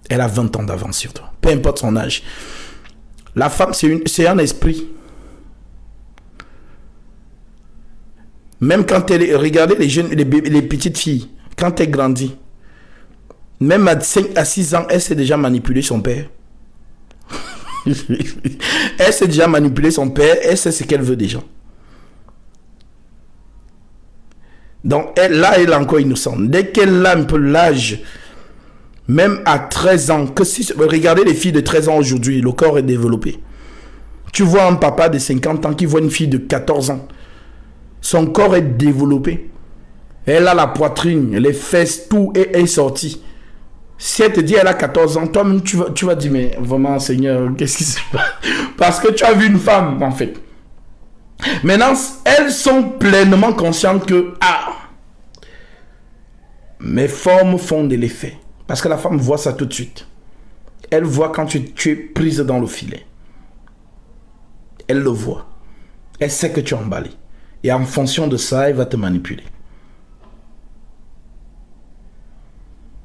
Elle a 20 ans d'avance sur toi. Peu importe son âge. La femme, c'est un esprit. Même quand elle... Regardez les jeunes, les petites filles. Quand elle grandit. Même à 5 à 6 ans, elle sait déjà manipuler son père. Elle sait déjà manipuler son père. Elle sait ce qu'elle veut déjà. Donc, elle est encore innocente. Dès qu'elle a un peu l'âge, même à 13 ans, regardez les filles de 13 ans aujourd'hui, le corps est développé. Tu vois un papa de 50 ans qui voit une fille de 14 ans. Son corps est développé. Elle a la poitrine, les fesses, tout est sorti. Si elle te dit elle a 14 ans, toi-même tu vas dire, mais vraiment Seigneur, qu'est-ce qui se passe? Parce que tu as vu une femme en fait. Maintenant, elles sont pleinement conscientes que mes formes font de l'effet. Parce que la femme voit ça tout de suite. Elle voit quand tu es prise dans le filet. Elle le voit. Elle sait que tu es emballé. Et en fonction de ça, elle va te manipuler.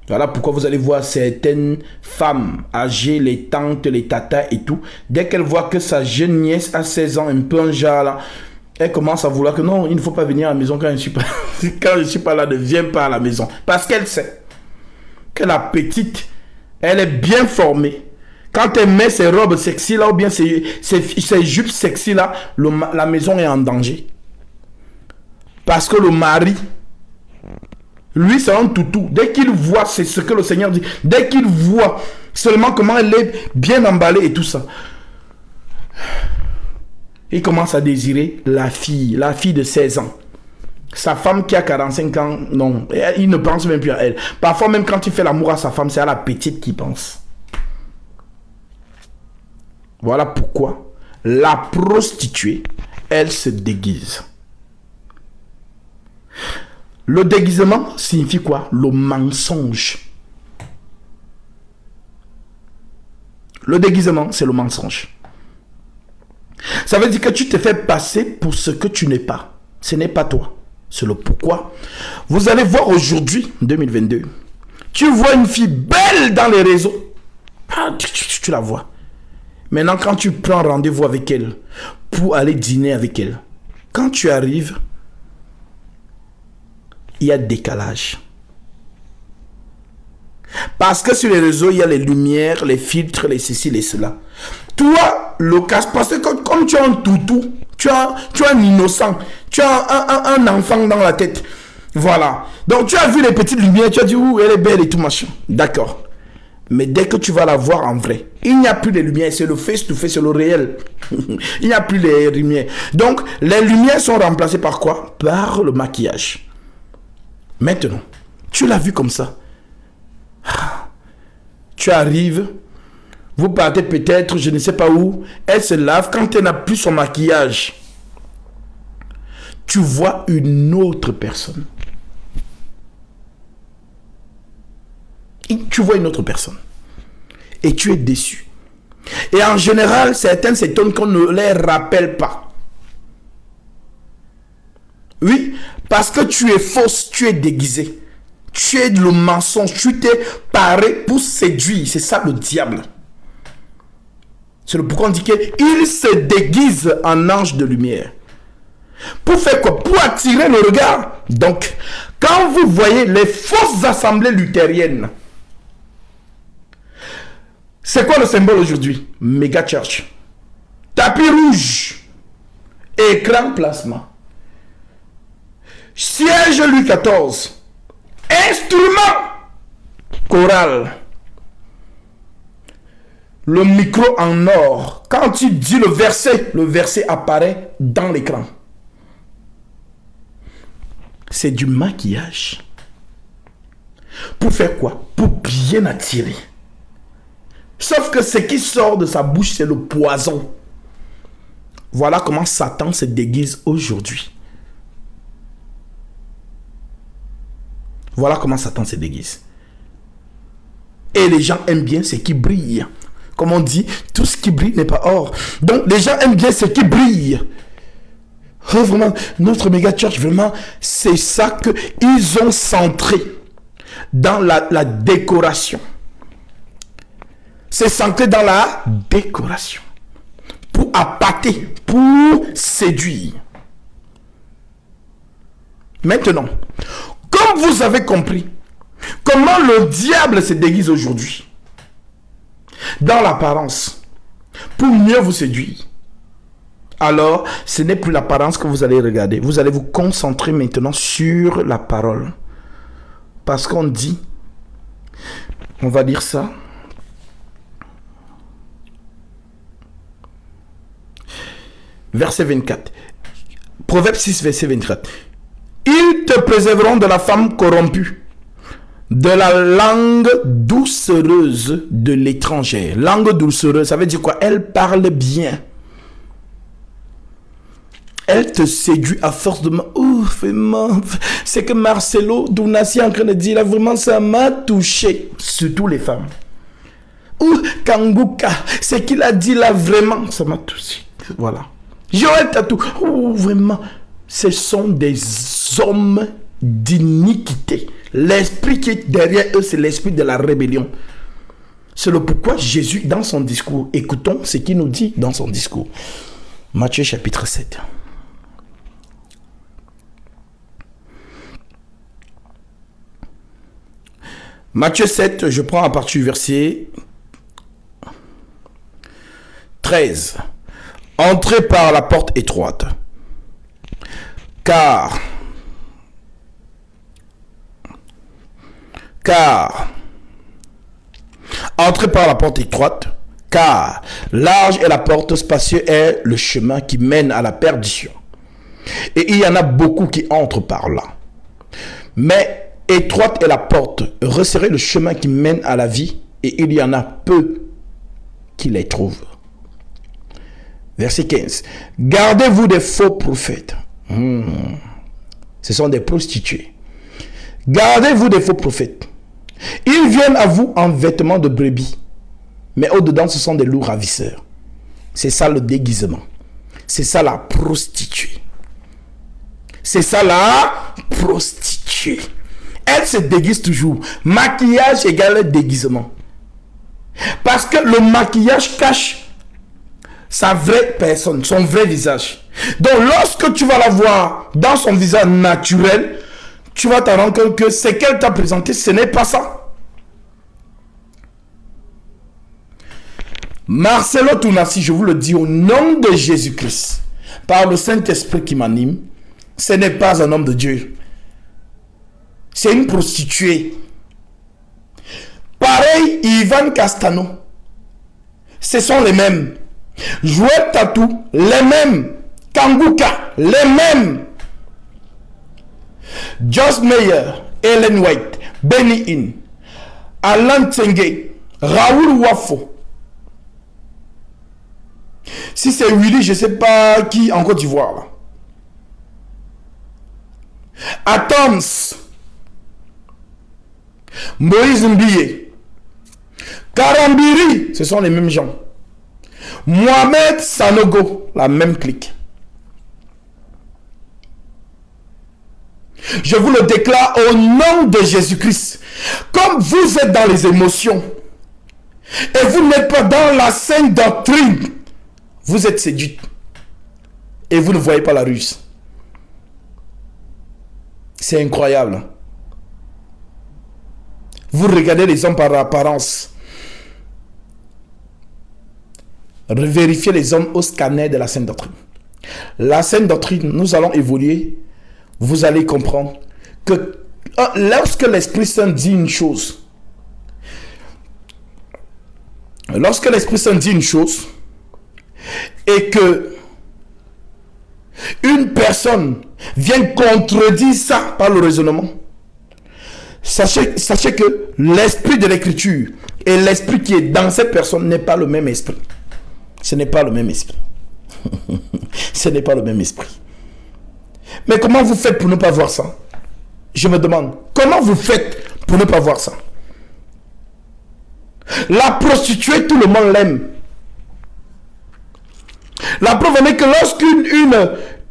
Voilà pourquoi vous allez voir certaines femmes âgées, les tantes, les tatas et tout. Dès qu'elles voient que sa jeune nièce a 16 ans, un peu un genre là, elle commence à vouloir que non, il ne faut pas venir à la maison quand je ne suis pas, quand je suis pas là, ne viens pas à la maison. Parce qu'elle sait que la petite, elle est bien formée. Quand elle met ses robes sexy là, ou bien ses jupes sexy là, la maison est en danger. Parce que le mari, lui c'est un toutou. Dès qu'il voit, c'est ce que le Seigneur dit, dès qu'il voit seulement comment elle est bien emballée et tout ça, il commence à désirer la fille de 16 ans. Sa femme qui a 45 ans, non, il ne pense même plus à elle. Parfois même quand il fait l'amour à sa femme, c'est à la petite qu'il pense. Voilà pourquoi la prostituée, elle se déguise. Le déguisement signifie quoi? Le mensonge. Le déguisement, c'est le mensonge. Ça veut dire que tu te fais passer pour ce que tu n'es pas. Ce n'est pas toi. C'est le pourquoi. Vous allez voir aujourd'hui, 2022, tu vois une fille belle dans les réseaux. Ah, tu la vois. Maintenant, quand tu prends rendez-vous avec elle pour aller dîner avec elle, quand tu arrives, il y a décalage. Parce que sur les réseaux, il y a les lumières, les filtres, les ceci, les cela. Toi, le casse, parce que comme tu as un toutou, tu as un innocent, tu as un enfant dans la tête. Voilà. Donc tu as vu les petites lumières, tu as dit, ouh, elle est belle et tout machin. D'accord. Mais dès que tu vas la voir en vrai, il n'y a plus de lumière, c'est le face-to-face, c'est le réel. Il n'y a plus les lumières. Donc, les lumières sont remplacées par quoi? Par le maquillage. Maintenant, tu l'as vu comme ça. Tu arrives, vous partez peut-être, je ne sais pas où, elle se lave, quand elle n'a plus son maquillage, tu vois une autre personne. Tu vois une autre personne. Et tu es déçu. Et en général, certaines s'étonnent qu'on ne les rappelle pas. Oui, parce que tu es fausse, tu es déguisé. Tu es le mensonge, tu t'es paré pour séduire. C'est ça le diable. C'est le pourquoi on dit qu'il se déguise en ange de lumière. Pour faire quoi? Pour attirer le regard. Donc, quand vous voyez les fausses assemblées luthériennes, c'est quoi le symbole aujourd'hui? Méga church. Tapis rouge. Écran plasma. Siège Louis XIV. Instrument choral. Le micro en or. Quand tu dis le verset apparaît dans l'écran. C'est du maquillage. Pour faire quoi? Pour bien attirer. Sauf que ce qui sort de sa bouche, c'est le poison. Voilà comment Satan se déguise aujourd'hui. Voilà comment Satan se déguise. Et les gens aiment bien ce qui brille. Comme on dit, tout ce qui brille n'est pas or. Donc les gens aiment bien ce qui brille. Oh, vraiment, notre méga church, vraiment, c'est ça qu'ils ont centré dans la décoration. C'est centré dans la décoration. Pour appâter, pour séduire. Maintenant, comme vous avez compris comment le diable se déguise aujourd'hui, dans l'apparence, pour mieux vous séduire, alors ce n'est plus l'apparence que vous allez regarder. Vous allez vous concentrer maintenant sur la parole. Parce qu'on dit, on va dire ça, verset 24. Proverbe 6, verset 24. Ils te préserveront de la femme corrompue, de la langue doucereuse de l'étranger. Langue doucereuse, ça veut dire quoi? Elle parle bien. Elle te séduit à force de... Oh, vraiment, c'est que Marcelo Dounassi est en train de dire, là, vraiment, ça m'a touché. Surtout les femmes. Oh, Kanguka, ce qu'il a dit là, vraiment, ça m'a touché. Voilà. Joël Tatou, oh, vraiment, ce sont des hommes d'iniquité. L'esprit qui est derrière eux, c'est l'esprit de la rébellion. C'est le pourquoi Jésus, dans son discours, écoutons ce qu'il nous dit dans son discours. Matthieu chapitre 7. Matthieu 7, je prends à partir du verset 13. Entrez par la porte étroite, car entrez par la porte étroite, car large est la porte, spacieux est le chemin qui mène à la perdition. Et il y en a beaucoup qui entrent par là. Mais étroite est la porte, resserrez le chemin qui mène à la vie, et il y en a peu qui les trouvent. Verset 15. Gardez-vous des faux prophètes. Ce sont des prostituées. Gardez-vous des faux prophètes. Ils viennent à vous en vêtements de brebis, mais au-dedans, ce sont des loups ravisseurs. C'est ça le déguisement. C'est ça la prostituée. C'est ça la prostituée. Elle se déguise toujours. Maquillage égale déguisement. Parce que le maquillage cache sa vraie personne, son vrai visage. Donc lorsque tu vas la voir dans son visage naturel, tu vas te rendre compte que ce qu'elle t'a présenté, ce n'est pas ça. Marcelo Tounassi, je vous le dis au nom de Jésus-Christ, par le Saint-Esprit qui m'anime, ce n'est pas un homme de Dieu. C'est une prostituée. Pareil, Ivan Castano. Ce sont les mêmes. Joël Tatou, les mêmes. Kanguka, les mêmes. Joss Meyer, Ellen White, Benny Hinn, Alan Tsenge, Raoul Wafo. Si c'est Willy, je ne sais pas qui en Côte d'Ivoire. Là. Atoms, Moïse Mbiye, Karambiri, ce sont les mêmes gens. Mohamed Sanogo, la même clique. Je vous le déclare au nom de Jésus-Christ. Comme vous êtes dans les émotions et vous n'êtes pas dans la sainte doctrine, vous êtes séduite et vous ne voyez pas la ruse. C'est incroyable. Vous regardez les hommes par apparence. Vérifiez les hommes au scanner de la sainte doctrine. La sainte doctrine, nous allons évoluer. Vous allez comprendre que lorsque l'Esprit Saint dit une chose, et que une personne vient contredire ça par le raisonnement, sachez que l'esprit de l'écriture et l'esprit qui est dans cette personne n'est pas le même esprit. Ce n'est pas le même esprit. Ce n'est pas le même esprit. Mais comment vous faites pour ne pas voir ça? Je me demande, comment vous faites pour ne pas voir ça? La prostituée, tout le monde l'aime. La preuve en est que lorsqu'une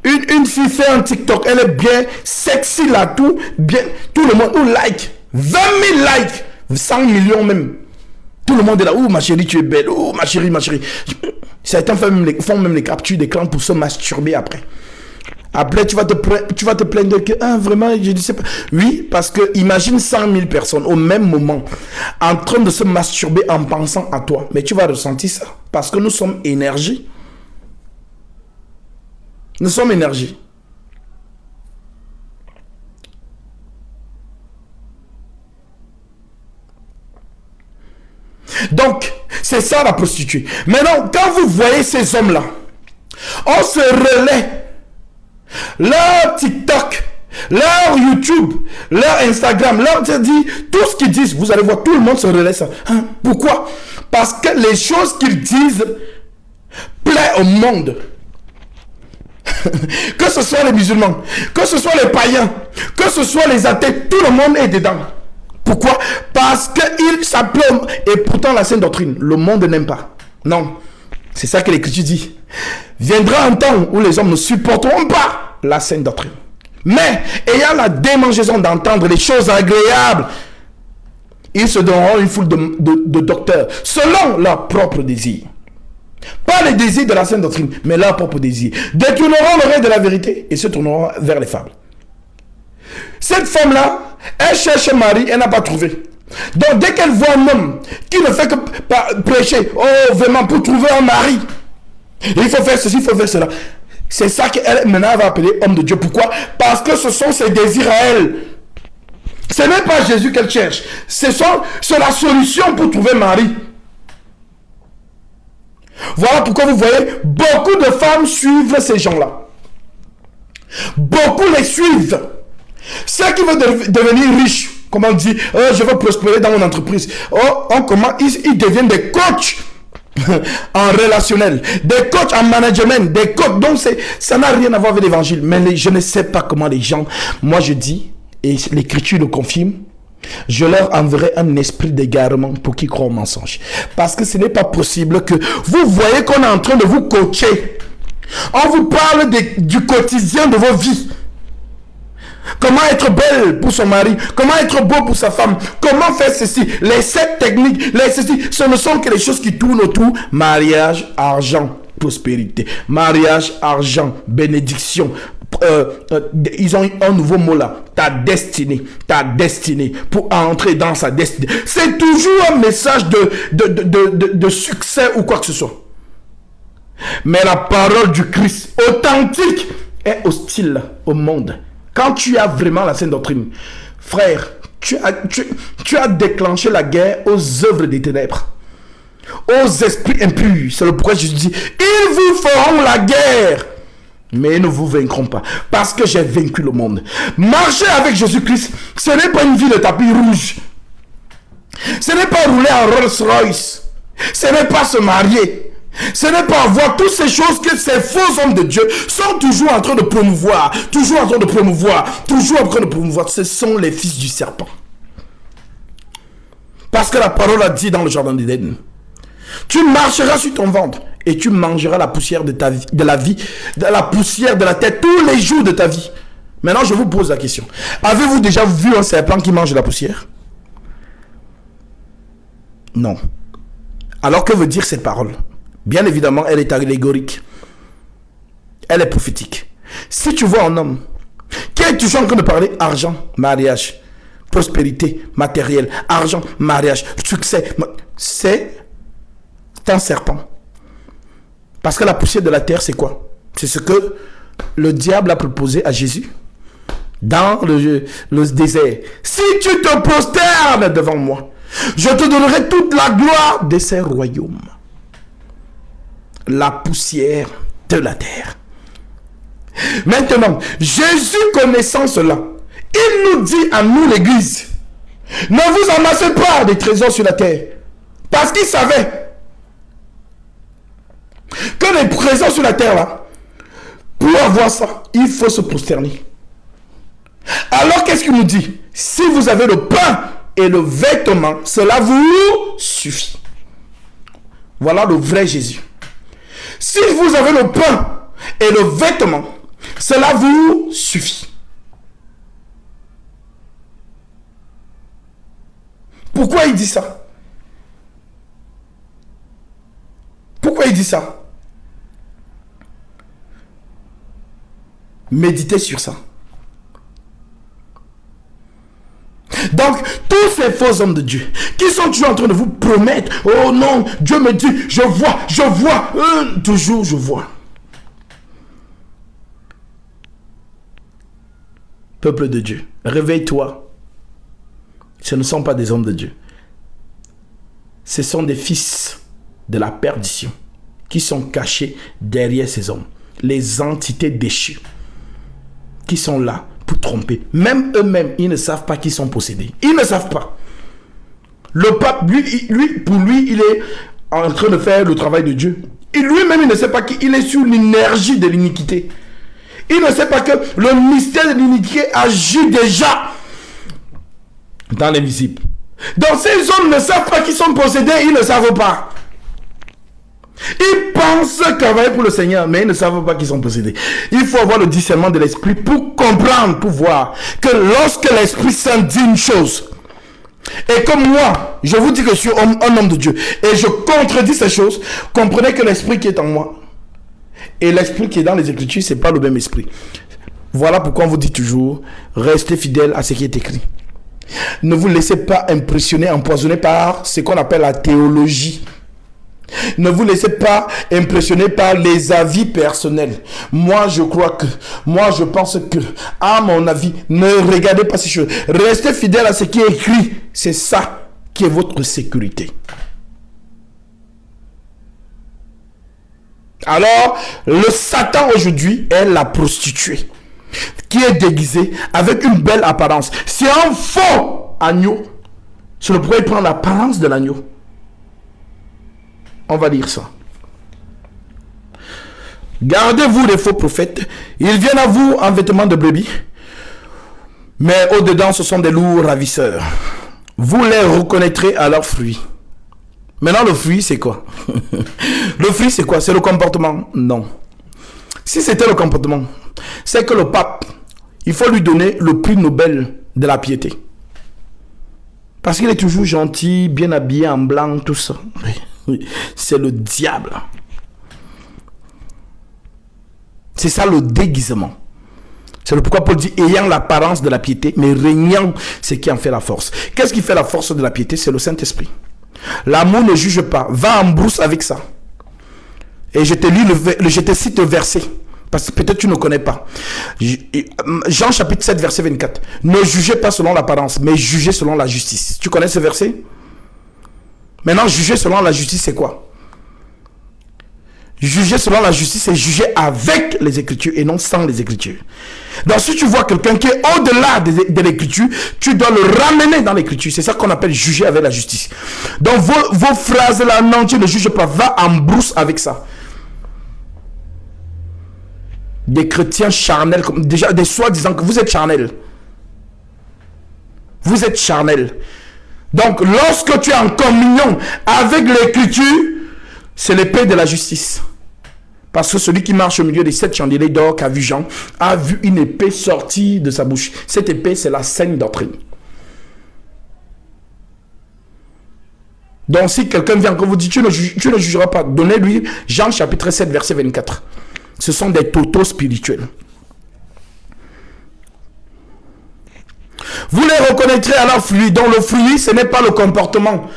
une fille fait un TikTok, elle est bien sexy là, tout le monde, ou like, 20 000 likes, 100 millions même. Tout le monde est là, oh ma chérie, tu es belle, oh ma chérie, ma chérie. Certains font même les captures d'écran pour se masturber après. Après, tu vas te plaindre que, vraiment, je ne sais pas. Oui, parce que imagine 100 000 personnes au même moment en train de se masturber en pensant à toi. Mais tu vas ressentir ça parce que nous sommes énergie. Nous sommes énergie. Donc, c'est ça la prostituée. Maintenant, quand vous voyez ces hommes-là, on se relaie leur TikTok, leur YouTube, leur Instagram, leur dit, tout ce qu'ils disent, vous allez voir, tout le monde se relaie ça. Hein? Pourquoi? Parce que les choses qu'ils disent plaisent au monde. Que ce soit les musulmans, que ce soit les païens, que ce soit les athées, tout le monde est dedans. Pourquoi? Parce qu'ils s'appellent, et pourtant la sainte doctrine, le monde n'aime pas. Non, c'est ça que l'Écriture dit. Viendra un temps où les hommes ne supporteront pas la sainte doctrine. Mais, ayant la démangeaison d'entendre les choses agréables, ils se donneront une foule de docteurs, selon leur propre désir. Pas les désirs de la sainte doctrine, mais leur propre désir. Détourneront l'oreille de la vérité et se tourneront vers les fables. Cette femme-là, elle cherche un mari, elle n'a pas trouvé. Donc, dès qu'elle voit un homme qui ne fait que prêcher, oh, vraiment, pour trouver un mari, il faut faire ceci, il faut faire cela. C'est ça qu'elle, maintenant, elle va appeler homme de Dieu. Pourquoi? Parce que ce sont ses désirs à elle. Ce n'est pas Jésus qu'elle cherche. C'est la solution pour trouver mari. Voilà pourquoi vous voyez, beaucoup de femmes suivent ces gens-là. Beaucoup les suivent. Ceux qui veulent devenir riches, comme on dit, je veux prospérer dans mon entreprise. Ils deviennent des coachs en relationnel, des coachs en management, des coachs. Donc ça n'a rien à voir avec l'évangile. Mais je ne sais pas comment les gens, moi je dis, et l'Écriture le confirme, je leur enverrai un esprit d'égarement pour qu'ils croient au mensonge. Parce que ce n'est pas possible que vous voyez qu'on est en train de vous coacher. On vous parle du quotidien de vos vies. Comment être belle pour son mari, comment être beau pour sa femme, comment faire ceci, les 7 techniques, ce ne sont que les choses qui tournent autour. Mariage, argent, prospérité. Mariage, argent, bénédiction. Ils ont un nouveau mot là, ta destinée, pour entrer dans sa destinée. C'est toujours un message de succès ou quoi que ce soit. Mais la parole du Christ authentique est hostile au monde. Quand tu as vraiment la sainte doctrine, frère, tu as déclenché la guerre aux œuvres des ténèbres, aux esprits impurs. C'est le pourquoi Jésus dit, ils vous feront la guerre, mais ils ne vous vaincront pas, parce que j'ai vaincu le monde. Marcher avec Jésus-Christ, ce n'est pas une vie de tapis rouge. Ce n'est pas rouler en Rolls-Royce. Ce n'est pas se marier. Ce n'est pas voir toutes ces choses que ces faux hommes de Dieu sont toujours en train de promouvoir. Ce sont les fils du serpent. Parce que la parole a dit dans le jardin d'Éden, tu marcheras sur ton ventre et tu mangeras la poussière de ta vie, de la poussière de la tête tous les jours de ta vie. Maintenant, je vous pose la question. Avez-vous déjà vu un serpent qui mange de la poussière? Non. Alors que veut dire cette parole? Bien évidemment, elle est allégorique. Elle est prophétique. Si tu vois un homme qui est toujours en train de parler argent, mariage, prospérité, matériel, argent, mariage, succès, c'est un serpent. Parce que la poussière de la terre, c'est quoi? C'est ce que le diable a proposé à Jésus dans le désert. Si tu te prosternes devant moi, je te donnerai toute la gloire de ces royaumes. La poussière de la terre. Maintenant, Jésus connaissant cela, il nous dit à nous l'église, ne vous amassez pas des trésors sur la terre. Parce qu'il savait que les trésors sur la terre là, pour avoir ça, il faut se prosterner. Alors qu'est-ce qu'il nous dit? Si vous avez le pain et le vêtement, cela vous suffit. Voilà le vrai Jésus. Si vous avez le pain et le vêtement, cela vous suffit. Pourquoi il dit ça? Pourquoi il dit ça? Méditez sur ça. Donc, tous ces faux hommes de Dieu qui sont toujours en train de vous promettre, oh non, Dieu me dit, je vois, toujours je vois. Peuple de Dieu, réveille-toi. Ce ne sont pas des hommes de Dieu. Ce sont des fils de la perdition qui sont cachés derrière ces hommes. Les entités déchues qui sont là pour tromper. Même eux-mêmes, ils ne savent pas qu'ils sont possédés. Ils ne savent pas. Le pape, pour lui, il est en train de faire le travail de Dieu. Et lui-même, il ne sait pas qu'il est sous l'énergie de l'iniquité. Il ne sait pas que le mystère de l'iniquité agit déjà dans l'invisible. Donc ces hommes ne savent pas qu'ils sont possédés, ils ne savent pas. Ils pensent travailler pour le Seigneur, mais ils ne savent pas qu'ils sont possédés. Il faut avoir le discernement de l'esprit pour comprendre, pour voir que lorsque l'Esprit Saint dit une chose, et comme moi, je vous dis que je suis un homme de Dieu, et je contredis ces choses, comprenez que l'Esprit qui est en moi et l'Esprit qui est dans les Écritures, ce n'est pas le même esprit. Voilà pourquoi on vous dit toujours, restez fidèles à ce qui est écrit. Ne vous laissez pas impressionner, empoisonner par ce qu'on appelle la théologie. Ne vous laissez pas impressionner par les avis personnels. Moi, je pense que, à mon avis, ne regardez pas ces choses. Restez fidèles à ce qui est écrit. C'est ça qui est votre sécurité. Alors, le Satan aujourd'hui est la prostituée qui est déguisée avec une belle apparence. C'est un faux agneau. Je ne pourrais prendre l'apparence de l'agneau. On va lire ça. Gardez-vous les faux prophètes. Ils viennent à vous en vêtements de brebis, mais au-dedans, ce sont des loups ravisseurs. Vous les reconnaîtrez à leurs fruits. Maintenant, le fruit, c'est quoi? Le fruit, c'est quoi? C'est le comportement? Non. Si c'était le comportement, c'est que le pape, il faut lui donner le prix Nobel de la piété. Parce qu'il est toujours gentil, bien habillé en blanc, tout ça. C'est le diable. C'est ça le déguisement. C'est le pourquoi Paul dit ayant l'apparence de la piété, mais régnant ce qui en fait la force. Qu'est-ce qui fait la force de la piété? C'est le Saint-Esprit. L'amour ne juge pas. Va en brousse avec ça. Et je te cite le verset. Parce que peut-être tu ne connais pas. Jean chapitre 7 verset 24. Ne jugez pas selon l'apparence, mais jugez selon la justice. Tu connais ce verset? Maintenant, juger selon la justice, c'est quoi? Juger selon la justice, c'est juger avec les Écritures et non sans les Écritures. Donc, si tu vois quelqu'un qui est au-delà de l'Écriture, tu dois le ramener dans l'Écriture. C'est ça qu'on appelle juger avec la justice. Donc, vos phrases là, non, tu ne juges pas. Va en brousse avec ça. Des chrétiens charnels, des soi-disant que vous êtes charnels. Vous êtes charnels. Donc, lorsque tu es en communion avec l'écriture, c'est l'épée de la justice. Parce que celui qui marche au milieu des 7 chandeliers d'or qu'a vu Jean, a vu une épée sortir de sa bouche. Cette épée, c'est la sainte doctrine. Donc, si quelqu'un vient que vous dit, tu ne jugeras pas, donnez-lui Jean chapitre 7, verset 24. Ce sont des totaux spirituels. Vous les reconnaîtrez à leur fruit. Donc, le fruit, ce n'est pas le comportement.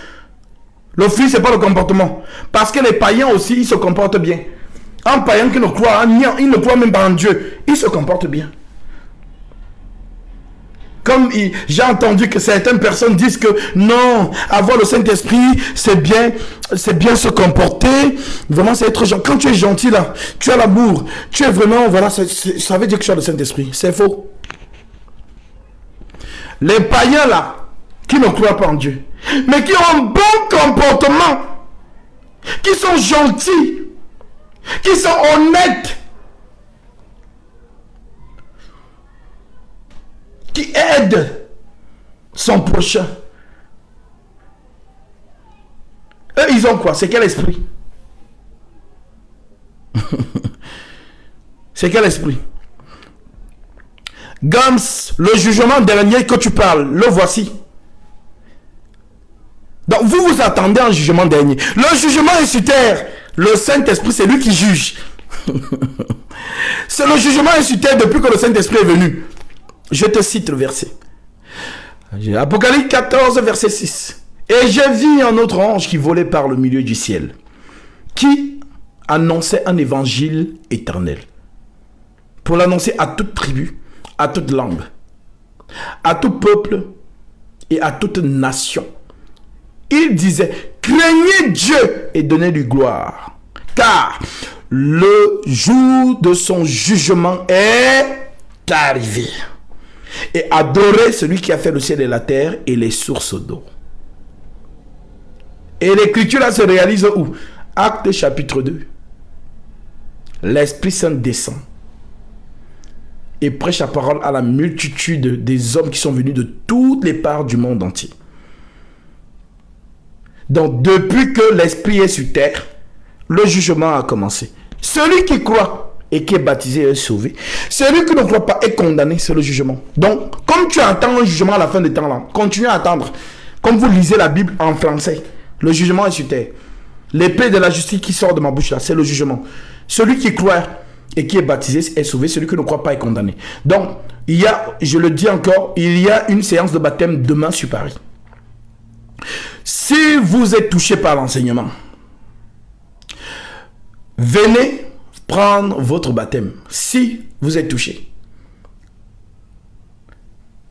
Le fruit, ce n'est pas le comportement. Parce que les païens aussi, ils se comportent bien. Un païen qui ne croit, il ne croit même pas en Dieu, il se comporte bien. Comme j'ai entendu que certaines personnes disent que non, avoir le Saint-Esprit, c'est bien se comporter. Vraiment, c'est être gentil. Quand tu es gentil là, tu as l'amour, tu es vraiment, voilà, ça veut dire que tu as le Saint-Esprit. C'est faux. Les païens là, qui ne croient pas en Dieu, mais qui ont un bon comportement, qui sont gentils, qui sont honnêtes, qui aident son prochain. Eux, ils ont quoi? C'est quel esprit? C'est quel esprit? Gams, le jugement dernier que tu parles, le voici. Donc, vous vous attendez à un jugement dernier. Le jugement est sur terre. Le Saint-Esprit, c'est lui qui juge. C'est le jugement est sur terre depuis que le Saint-Esprit est venu. Je te cite le verset. Apocalypse 14, verset 6. Et j'ai vu un autre ange qui volait par le milieu du ciel, qui annonçait un évangile éternel, pour l'annoncer à toute tribu, à toute langue, à tout peuple et à toute nation. Il disait, craignez Dieu et donnez-lui gloire, car le jour de son jugement est arrivé. Et adorez celui qui a fait le ciel et la terre et les sources d'eau. Et l'écriture là se réalise où? Acte chapitre 2. L'Esprit Saint descend et prêche la parole à la multitude des hommes qui sont venus de toutes les parts du monde entier. Donc, depuis que l'Esprit est sur terre, le jugement a commencé. Celui qui croit et qui est baptisé est sauvé. Celui qui ne croit pas est condamné, c'est le jugement. Donc, comme tu attends un jugement à la fin des temps là, continue à attendre. Comme vous lisez la Bible en français, le jugement est sur terre. L'épée de la justice qui sort de ma bouche là, c'est le jugement. Celui qui croit et qui est baptisé est sauvé. Celui qui ne croit pas est condamné. Donc, il y a, je le dis encore, il y a une séance de baptême demain sur Paris. Si vous êtes touché par l'enseignement, venez prendre votre baptême. Si vous êtes touché.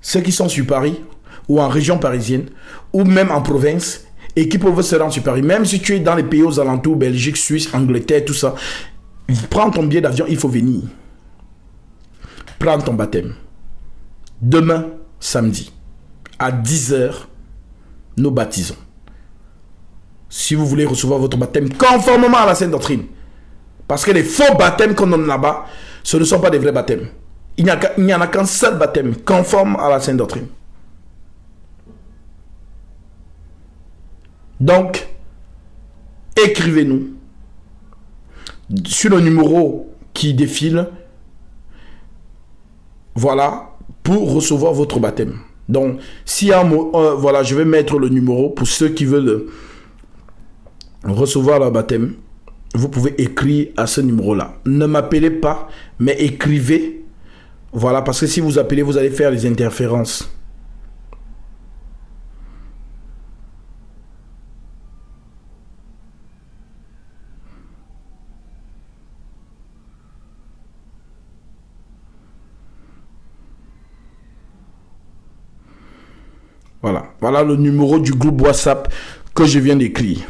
Ceux qui sont sur Paris ou en région parisienne ou même en province et qui peuvent se rendre sur Paris, même si tu es dans les pays aux alentours, Belgique, Suisse, Angleterre, tout ça, prends ton billet d'avion, il faut venir. Prends ton baptême. Demain, samedi, à 10h, nous baptisons. Si vous voulez recevoir votre baptême conformément à la Sainte Doctrine. Parce que les faux baptêmes qu'on donne là-bas, ce ne sont pas des vrais baptêmes. Il n'y en a qu'un seul baptême conforme à la Sainte Doctrine. Donc, écrivez-nous sur le numéro qui défile. Voilà, pour recevoir votre baptême. Donc, s'il y a un mot, voilà, je vais mettre le numéro pour ceux qui veulent recevoir leur baptême. Vous pouvez écrire à ce numéro-là. Ne m'appelez pas, mais écrivez. Voilà, parce que si vous appelez, vous allez faire des interférences. Voilà, voilà le numéro du groupe WhatsApp que je viens d'écrire.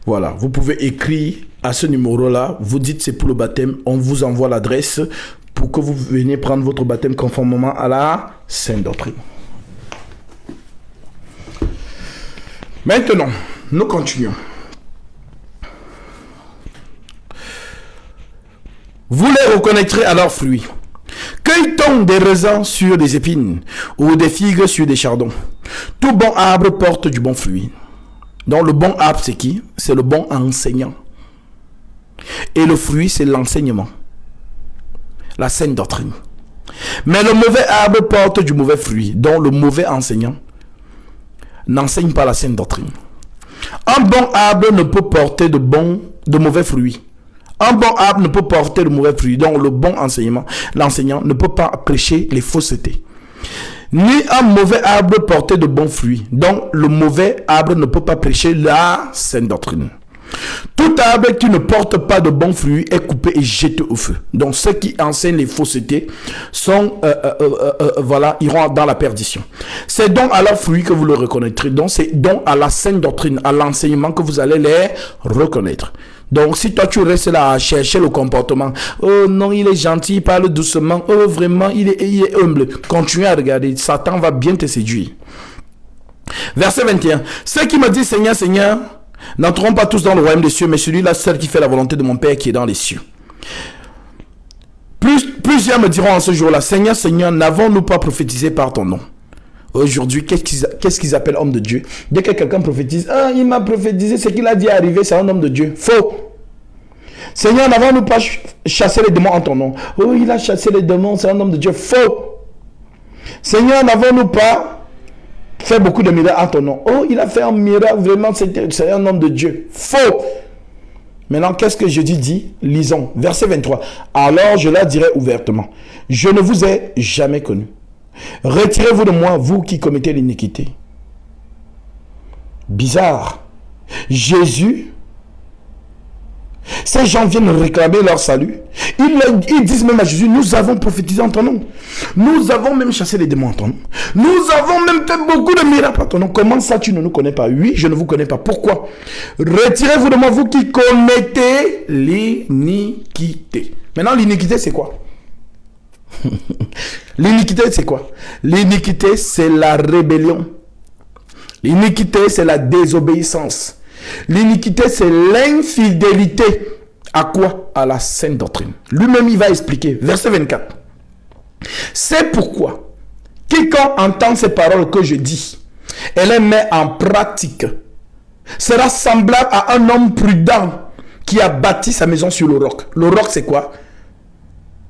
Voilà, vous pouvez écrire à ce numéro-là. Vous dites c'est pour le baptême. On vous envoie l'adresse pour que vous veniez prendre votre baptême conformément à la Sainte Doctrine. Maintenant, nous continuons. Vous les reconnaîtrez à leurs fruits. Cueille-t-on des raisins sur des épines ou des figues sur des chardons? Tout bon arbre porte du bon fruit. Donc le bon arbre, c'est qui? C'est le bon enseignant. Et le fruit, c'est l'enseignement. La saine doctrine. Mais le mauvais arbre porte du mauvais fruit. Donc le mauvais enseignant n'enseigne pas la saine doctrine. Un bon arbre ne peut porter de mauvais fruits. Un bon arbre ne peut porter de mauvais fruits. Donc le bon enseignement, l'enseignant ne peut pas prêcher les faussetés. Ni un mauvais arbre porter de bons fruits. Donc le mauvais arbre ne peut pas prêcher la saine doctrine. Tout arbre qui ne porte pas de bons fruits est coupé et jeté au feu. Donc ceux qui enseignent les faussetés iront dans la perdition. C'est donc à leurs fruits que vous le reconnaîtrez. Donc c'est donc à la saine doctrine, à l'enseignement que vous allez les reconnaître. Donc si toi tu restes là à chercher le comportement, oh non il est gentil, il parle doucement, oh vraiment il est humble, continue à regarder, Satan va bien te séduire. Verset 21. Ceux qui me disent Seigneur, Seigneur, n'entreront pas tous dans le royaume des cieux, mais celui-là seul qui fait la volonté de mon Père qui est dans les cieux. Plusieurs me diront en ce jour-là, Seigneur, Seigneur, n'avons-nous pas prophétisé par ton nom? Aujourd'hui, qu'est-ce qu'ils appellent homme de Dieu? Dès que quelqu'un prophétise, ah, il m'a prophétisé, ce qu'il a dit arriver, c'est un homme de Dieu. Faux. Seigneur, n'avons-nous pas chassé les démons en ton nom? Oh, il a chassé les démons, c'est un homme de Dieu. Faux. Seigneur, n'avons-nous pas fait beaucoup de miracles en ton nom? Oh, il a fait un miracle, vraiment, c'est un homme de Dieu. Faux. Maintenant, qu'est-ce que Jésus dit? Lisons, verset 23. Alors je leur dirai ouvertement, je ne vous ai jamais connu. Retirez-vous de moi, vous qui commettez l'iniquité. Bizarre. Jésus, ces gens viennent réclamer leur salut. Ils disent même à Jésus, nous avons prophétisé en ton nom. Nous avons même chassé les démons en ton nom. Nous avons même fait beaucoup de miracles en ton nom. Comment ça tu ne nous connais pas? Oui, je ne vous connais pas. Pourquoi? Retirez-vous de moi, vous qui commettez l'iniquité. Maintenant, l'iniquité, c'est quoi? L'iniquité, c'est quoi? L'iniquité, c'est la rébellion. L'iniquité, c'est la désobéissance. L'iniquité, c'est l'infidélité. À quoi? À la sainte doctrine. Lui-même, il va expliquer. Verset 24. C'est pourquoi, quiconque entend ces paroles que je dis et les met en pratique, sera semblable à un homme prudent qui a bâti sa maison sur le roc. Le roc, c'est quoi?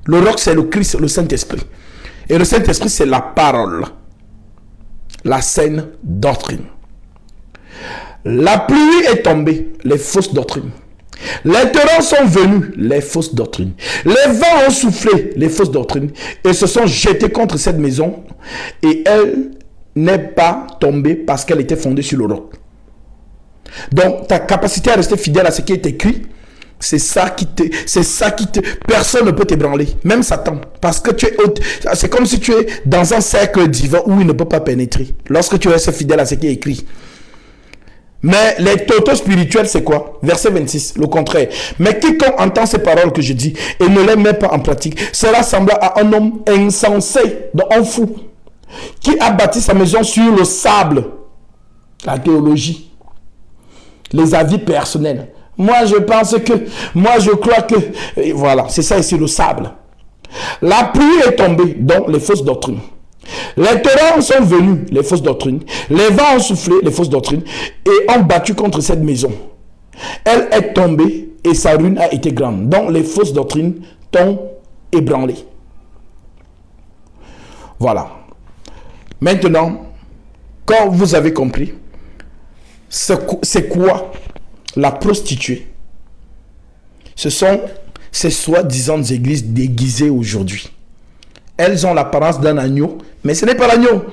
Le roc, c'est le Christ, le Saint-Esprit. Et le Saint-Esprit, c'est la parole. La saine doctrine. La pluie est tombée, les fausses doctrines. Les torrents sont venus, les fausses doctrines. Les vents ont soufflé, les fausses doctrines. Et se sont jetés contre cette maison. Et elle n'est pas tombée parce qu'elle était fondée sur le roc. Donc, ta capacité à rester fidèle à ce qui est écrit, c'est ça qui te, personne ne peut t'ébranler, même Satan, parce que c'est comme si tu es dans un cercle divin où il ne peut pas pénétrer, lorsque tu restes fidèle à ce qui est écrit. Mais les totaux spirituels, c'est quoi? Verset 26, le contraire. Mais quiconque entend ces paroles que je dis et ne les met pas en pratique sera semblable à un homme insensé, donc un fou, qui a bâti sa maison sur le sable. La théologie, les avis personnels. Moi, je pense que, moi, je crois que, et voilà, c'est ça ici, le sable. La pluie est tombée, donc les fausses doctrines. Les torrents sont venus, les fausses doctrines. Les vents ont soufflé, les fausses doctrines, et ont battu contre cette maison. Elle est tombée et sa ruine a été grande. Donc, les fausses doctrines t'ont ébranlé. Voilà. Maintenant, quand vous avez compris, c'est quoi la prostituée? Ce sont ces soi-disant églises déguisées aujourd'hui. Elles ont l'apparence d'un agneau, mais ce n'est pas l'agneau.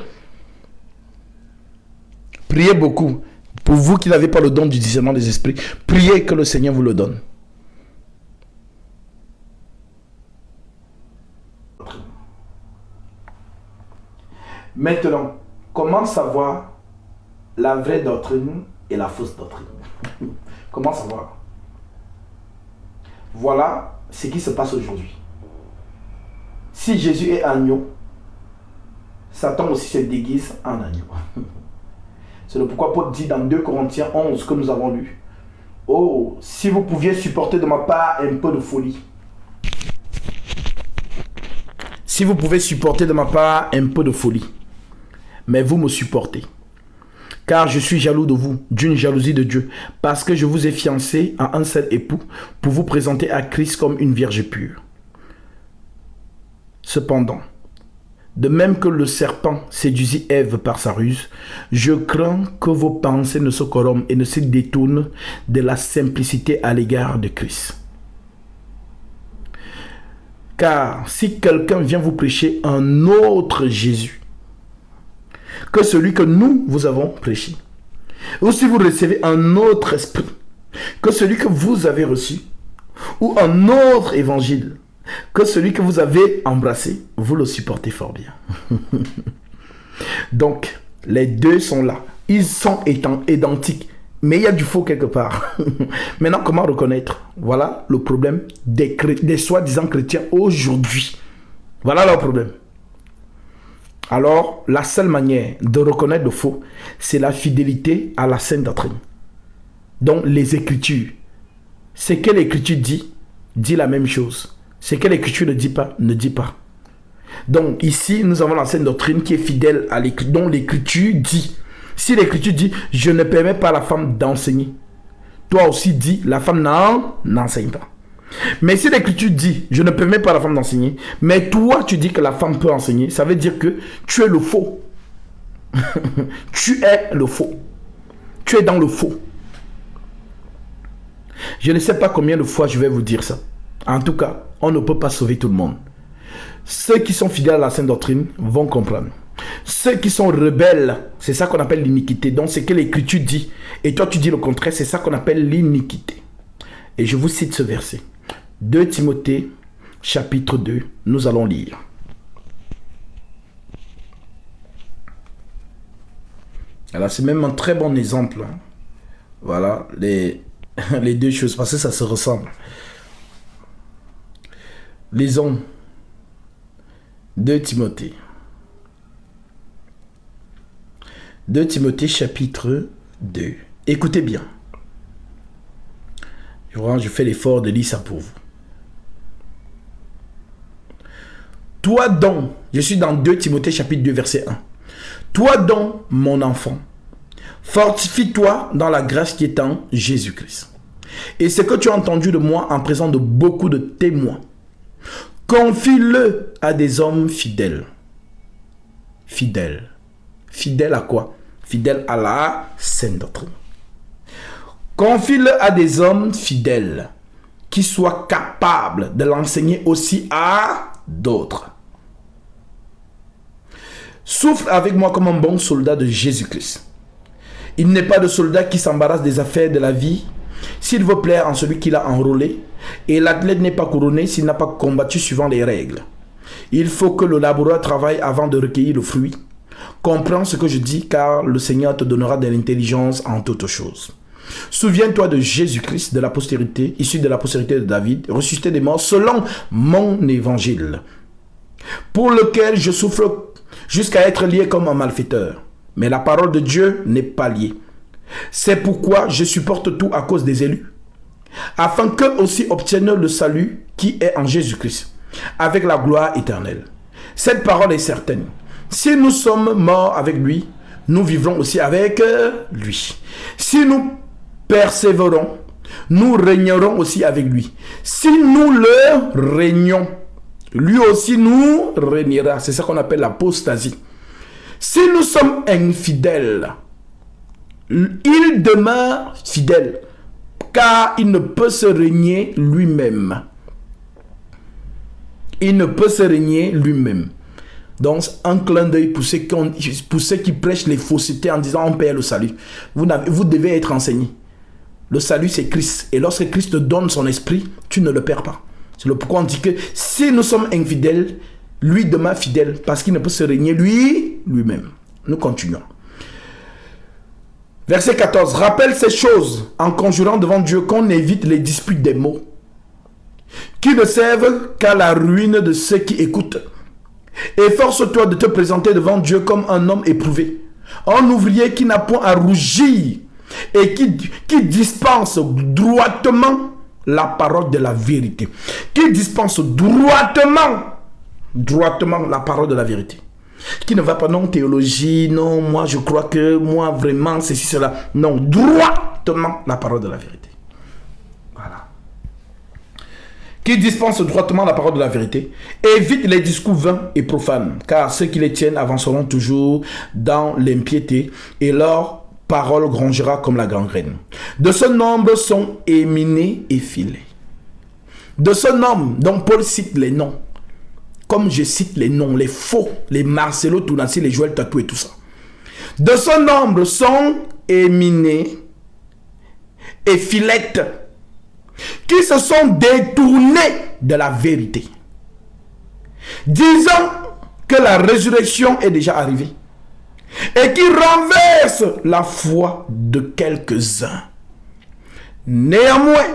Priez beaucoup. Pour vous qui n'avez pas le don du discernement des esprits, priez que le Seigneur vous le donne. Maintenant, comment savoir la vraie doctrine et la fausse doctrine? Comment savoir? Voilà ce qui se passe aujourd'hui. Si Jésus est agneau, Satan aussi se déguise en agneau. C'est le pourquoi Paul dit dans 2 Corinthiens 11 que nous avons lu. Oh, si vous pouviez supporter de ma part un peu de folie. Si vous pouvez supporter de ma part un peu de folie, mais vous me supportez. Car je suis jaloux de vous, d'une jalousie de Dieu, parce que je vous ai fiancé à un seul époux pour vous présenter à Christ comme une vierge pure. Cependant, de même que le serpent séduisit Ève par sa ruse, je crains que vos pensées ne se corrompent et ne se détournent de la simplicité à l'égard de Christ. Car si quelqu'un vient vous prêcher un autre Jésus que celui que nous vous avons prêché, ou si vous recevez un autre esprit que celui que vous avez reçu, ou un autre évangile que celui que vous avez embrassé, vous le supportez fort bien. Donc, les deux sont là. Ils sont identiques. Mais il y a du faux quelque part. Maintenant, comment reconnaître? Voilà le problème des soi-disant chrétiens aujourd'hui. Voilà leur problème. Alors, la seule manière de reconnaître le faux, c'est la fidélité à la sainte doctrine. Donc, les Écritures. Ce que l'Écriture dit la même chose. Ce que l'Écriture ne dit pas. Donc, ici, nous avons la sainte doctrine qui est fidèle à l'Écriture, dont l'Écriture dit. Si l'Écriture dit, je ne permets pas à la femme d'enseigner, toi aussi dis, la femme n'enseigne pas. Mais si l'Écriture dit, je ne permets pas à la femme d'enseigner, mais toi tu dis que la femme peut enseigner, ça veut dire que tu es le faux. Tu es le faux. Tu es dans le faux. Je ne sais pas combien de fois je vais vous dire ça. En tout cas, on ne peut pas sauver tout le monde. Ceux qui sont fidèles à la sainte doctrine vont comprendre. Ceux qui sont rebelles, c'est ça qu'on appelle l'iniquité. Donc c'est que l'Écriture dit, et toi tu dis le contraire, c'est ça qu'on appelle l'iniquité. Et je vous cite ce verset. 2 Timothée, chapitre 2, nous allons lire. Alors c'est même un très bon exemple. Hein. Voilà, les deux choses, parce que ça se ressemble. Lisons 2 Timothée. 2 Timothée chapitre 2. Écoutez bien. Je fais l'effort de lire ça pour vous. Toi donc, je suis dans 2 Timothée chapitre 2 verset 1. Toi donc, mon enfant, fortifie-toi dans la grâce qui est en Jésus-Christ. Et ce que tu as entendu de moi en présence de beaucoup de témoins, confie-le à des hommes fidèles. Fidèles. Fidèles à quoi? Fidèles à la sainte doctrine. Confie-le à des hommes fidèles qui soient capables de l'enseigner aussi à d'autres. Souffre avec moi comme un bon soldat de Jésus-Christ. Il n'est pas de soldat qui s'embarrasse des affaires de la vie s'il veut plaire en celui qui l'a enrôlé, et l'athlète n'est pas couronné s'il n'a pas combattu suivant les règles. Il faut que le laboureur travaille avant de recueillir le fruit. Comprends ce que je dis, car le Seigneur te donnera de l'intelligence en toutes choses. Souviens-toi de Jésus-Christ, de la postérité, issu de la postérité de David, ressuscité des morts selon mon évangile, pour lequel je souffre jusqu'à être lié comme un malfaiteur. Mais la parole de Dieu n'est pas liée. C'est pourquoi je supporte tout à cause des élus, afin qu'eux aussi obtiennent le salut qui est en Jésus-Christ, avec la gloire éternelle. Cette parole est certaine. Si nous sommes morts avec lui, nous vivrons aussi avec lui. Si nous persévérons, nous régnerons aussi avec lui. Si nous le régnons, lui aussi nous régnera. C'est ça qu'on appelle l'apostasie. Si nous sommes infidèles, il demeure fidèle, car il ne peut se régner lui-même. Il ne peut se régner lui-même. Donc, un clin d'œil pour ceux qui prêchent les faussetés en disant on perd le salut. Vous devez être enseigné. Le salut, c'est Christ. Et lorsque Christ te donne son esprit, tu ne le perds pas. C'est le pourquoi on dit que si nous sommes infidèles, lui demeure fidèle parce qu'il ne peut se régner lui-même. Nous continuons. Verset 14. Rappelle ces choses en conjurant devant Dieu qu'on évite les disputes des mots qui ne servent qu'à la ruine de ceux qui écoutent. Efforce-toi de te présenter devant Dieu comme un homme éprouvé, un ouvrier qui n'a point à rougir et qui dispense droitement la parole de la vérité. Qui dispense droitement droitement la parole de la vérité. Qui ne va pas, non, théologie, non, moi je crois que, moi vraiment, ceci, cela. Non, droitement la parole de la vérité. Voilà. Qui dispense droitement la parole de la vérité, évite les discours vains et profanes, car ceux qui les tiennent avanceront toujours dans l'impiété, et leur parole grangera comme la gangrène. De ce nombre sont éminés et filés. De ce nombre, donc Paul cite les noms. Comme je cite les noms, les faux, les Marcelo Tounassi, les Joël Tatou et tout ça. De ce nombre sont éminés et filettes qui se sont détournés de la vérité, disant que la résurrection est déjà arrivée et qui renverse la foi de quelques-uns. Néanmoins,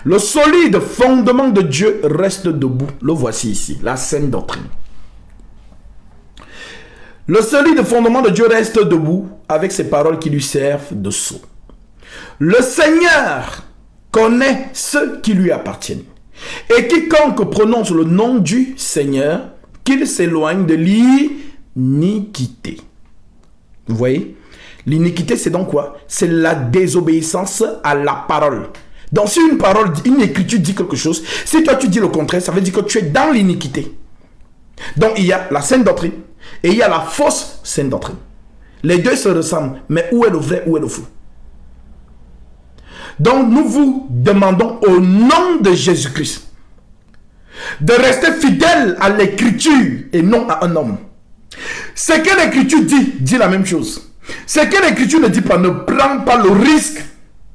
le solide fondement de Dieu reste debout. Le voici ici, la saine doctrine. Le solide fondement de Dieu reste debout avec ses paroles qui lui servent de sceau. Le Seigneur connaît ceux qui lui appartiennent. Et quiconque prononce le nom du Seigneur, qu'il s'éloigne de l'iniquité. Vous voyez? L'iniquité, c'est donc quoi? C'est la désobéissance à la parole. Donc si une parole, une écriture dit quelque chose, si toi tu dis le contraire, ça veut dire que tu es dans l'iniquité. Donc il y a la saine doctrine et il y a la fausse saine doctrine. Les deux se ressemblent, mais où est le vrai, où est le faux? Donc nous vous demandons au nom de Jésus-Christ de rester fidèle à l'écriture et non à un homme. Ce que l'écriture dit la même chose. Ce que l'écriture ne dit pas, ne prends pas le risque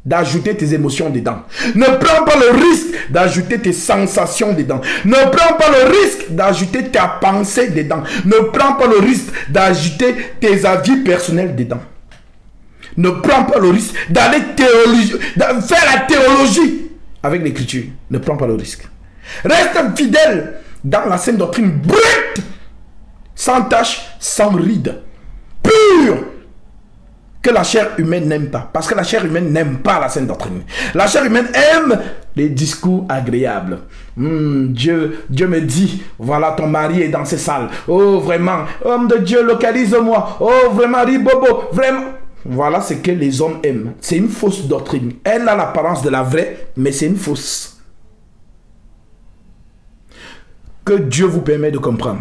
d'ajouter tes émotions dedans. Ne prends pas le risque d'ajouter tes sensations dedans. Ne prends pas le risque d'ajouter ta pensée dedans. Ne prends pas le risque d'ajouter tes avis personnels dedans. Ne prends pas le risque d'aller faire la théologie avec l'écriture. Ne prends pas le risque. Reste fidèle dans la saine doctrine brute, sans tache, sans ride, pure, que la chair humaine n'aime pas. Parce que la chair humaine n'aime pas la saine doctrine. La chair humaine aime les discours agréables. Dieu me dit, voilà, ton mari est dans ces salles. Oh, vraiment, homme de Dieu, localise-moi. Oh, vraiment, ribobo, vraiment. Voilà ce que les hommes aiment. C'est une fausse doctrine. Elle a l'apparence de la vraie, mais c'est une fausse. Que Dieu vous permet de comprendre.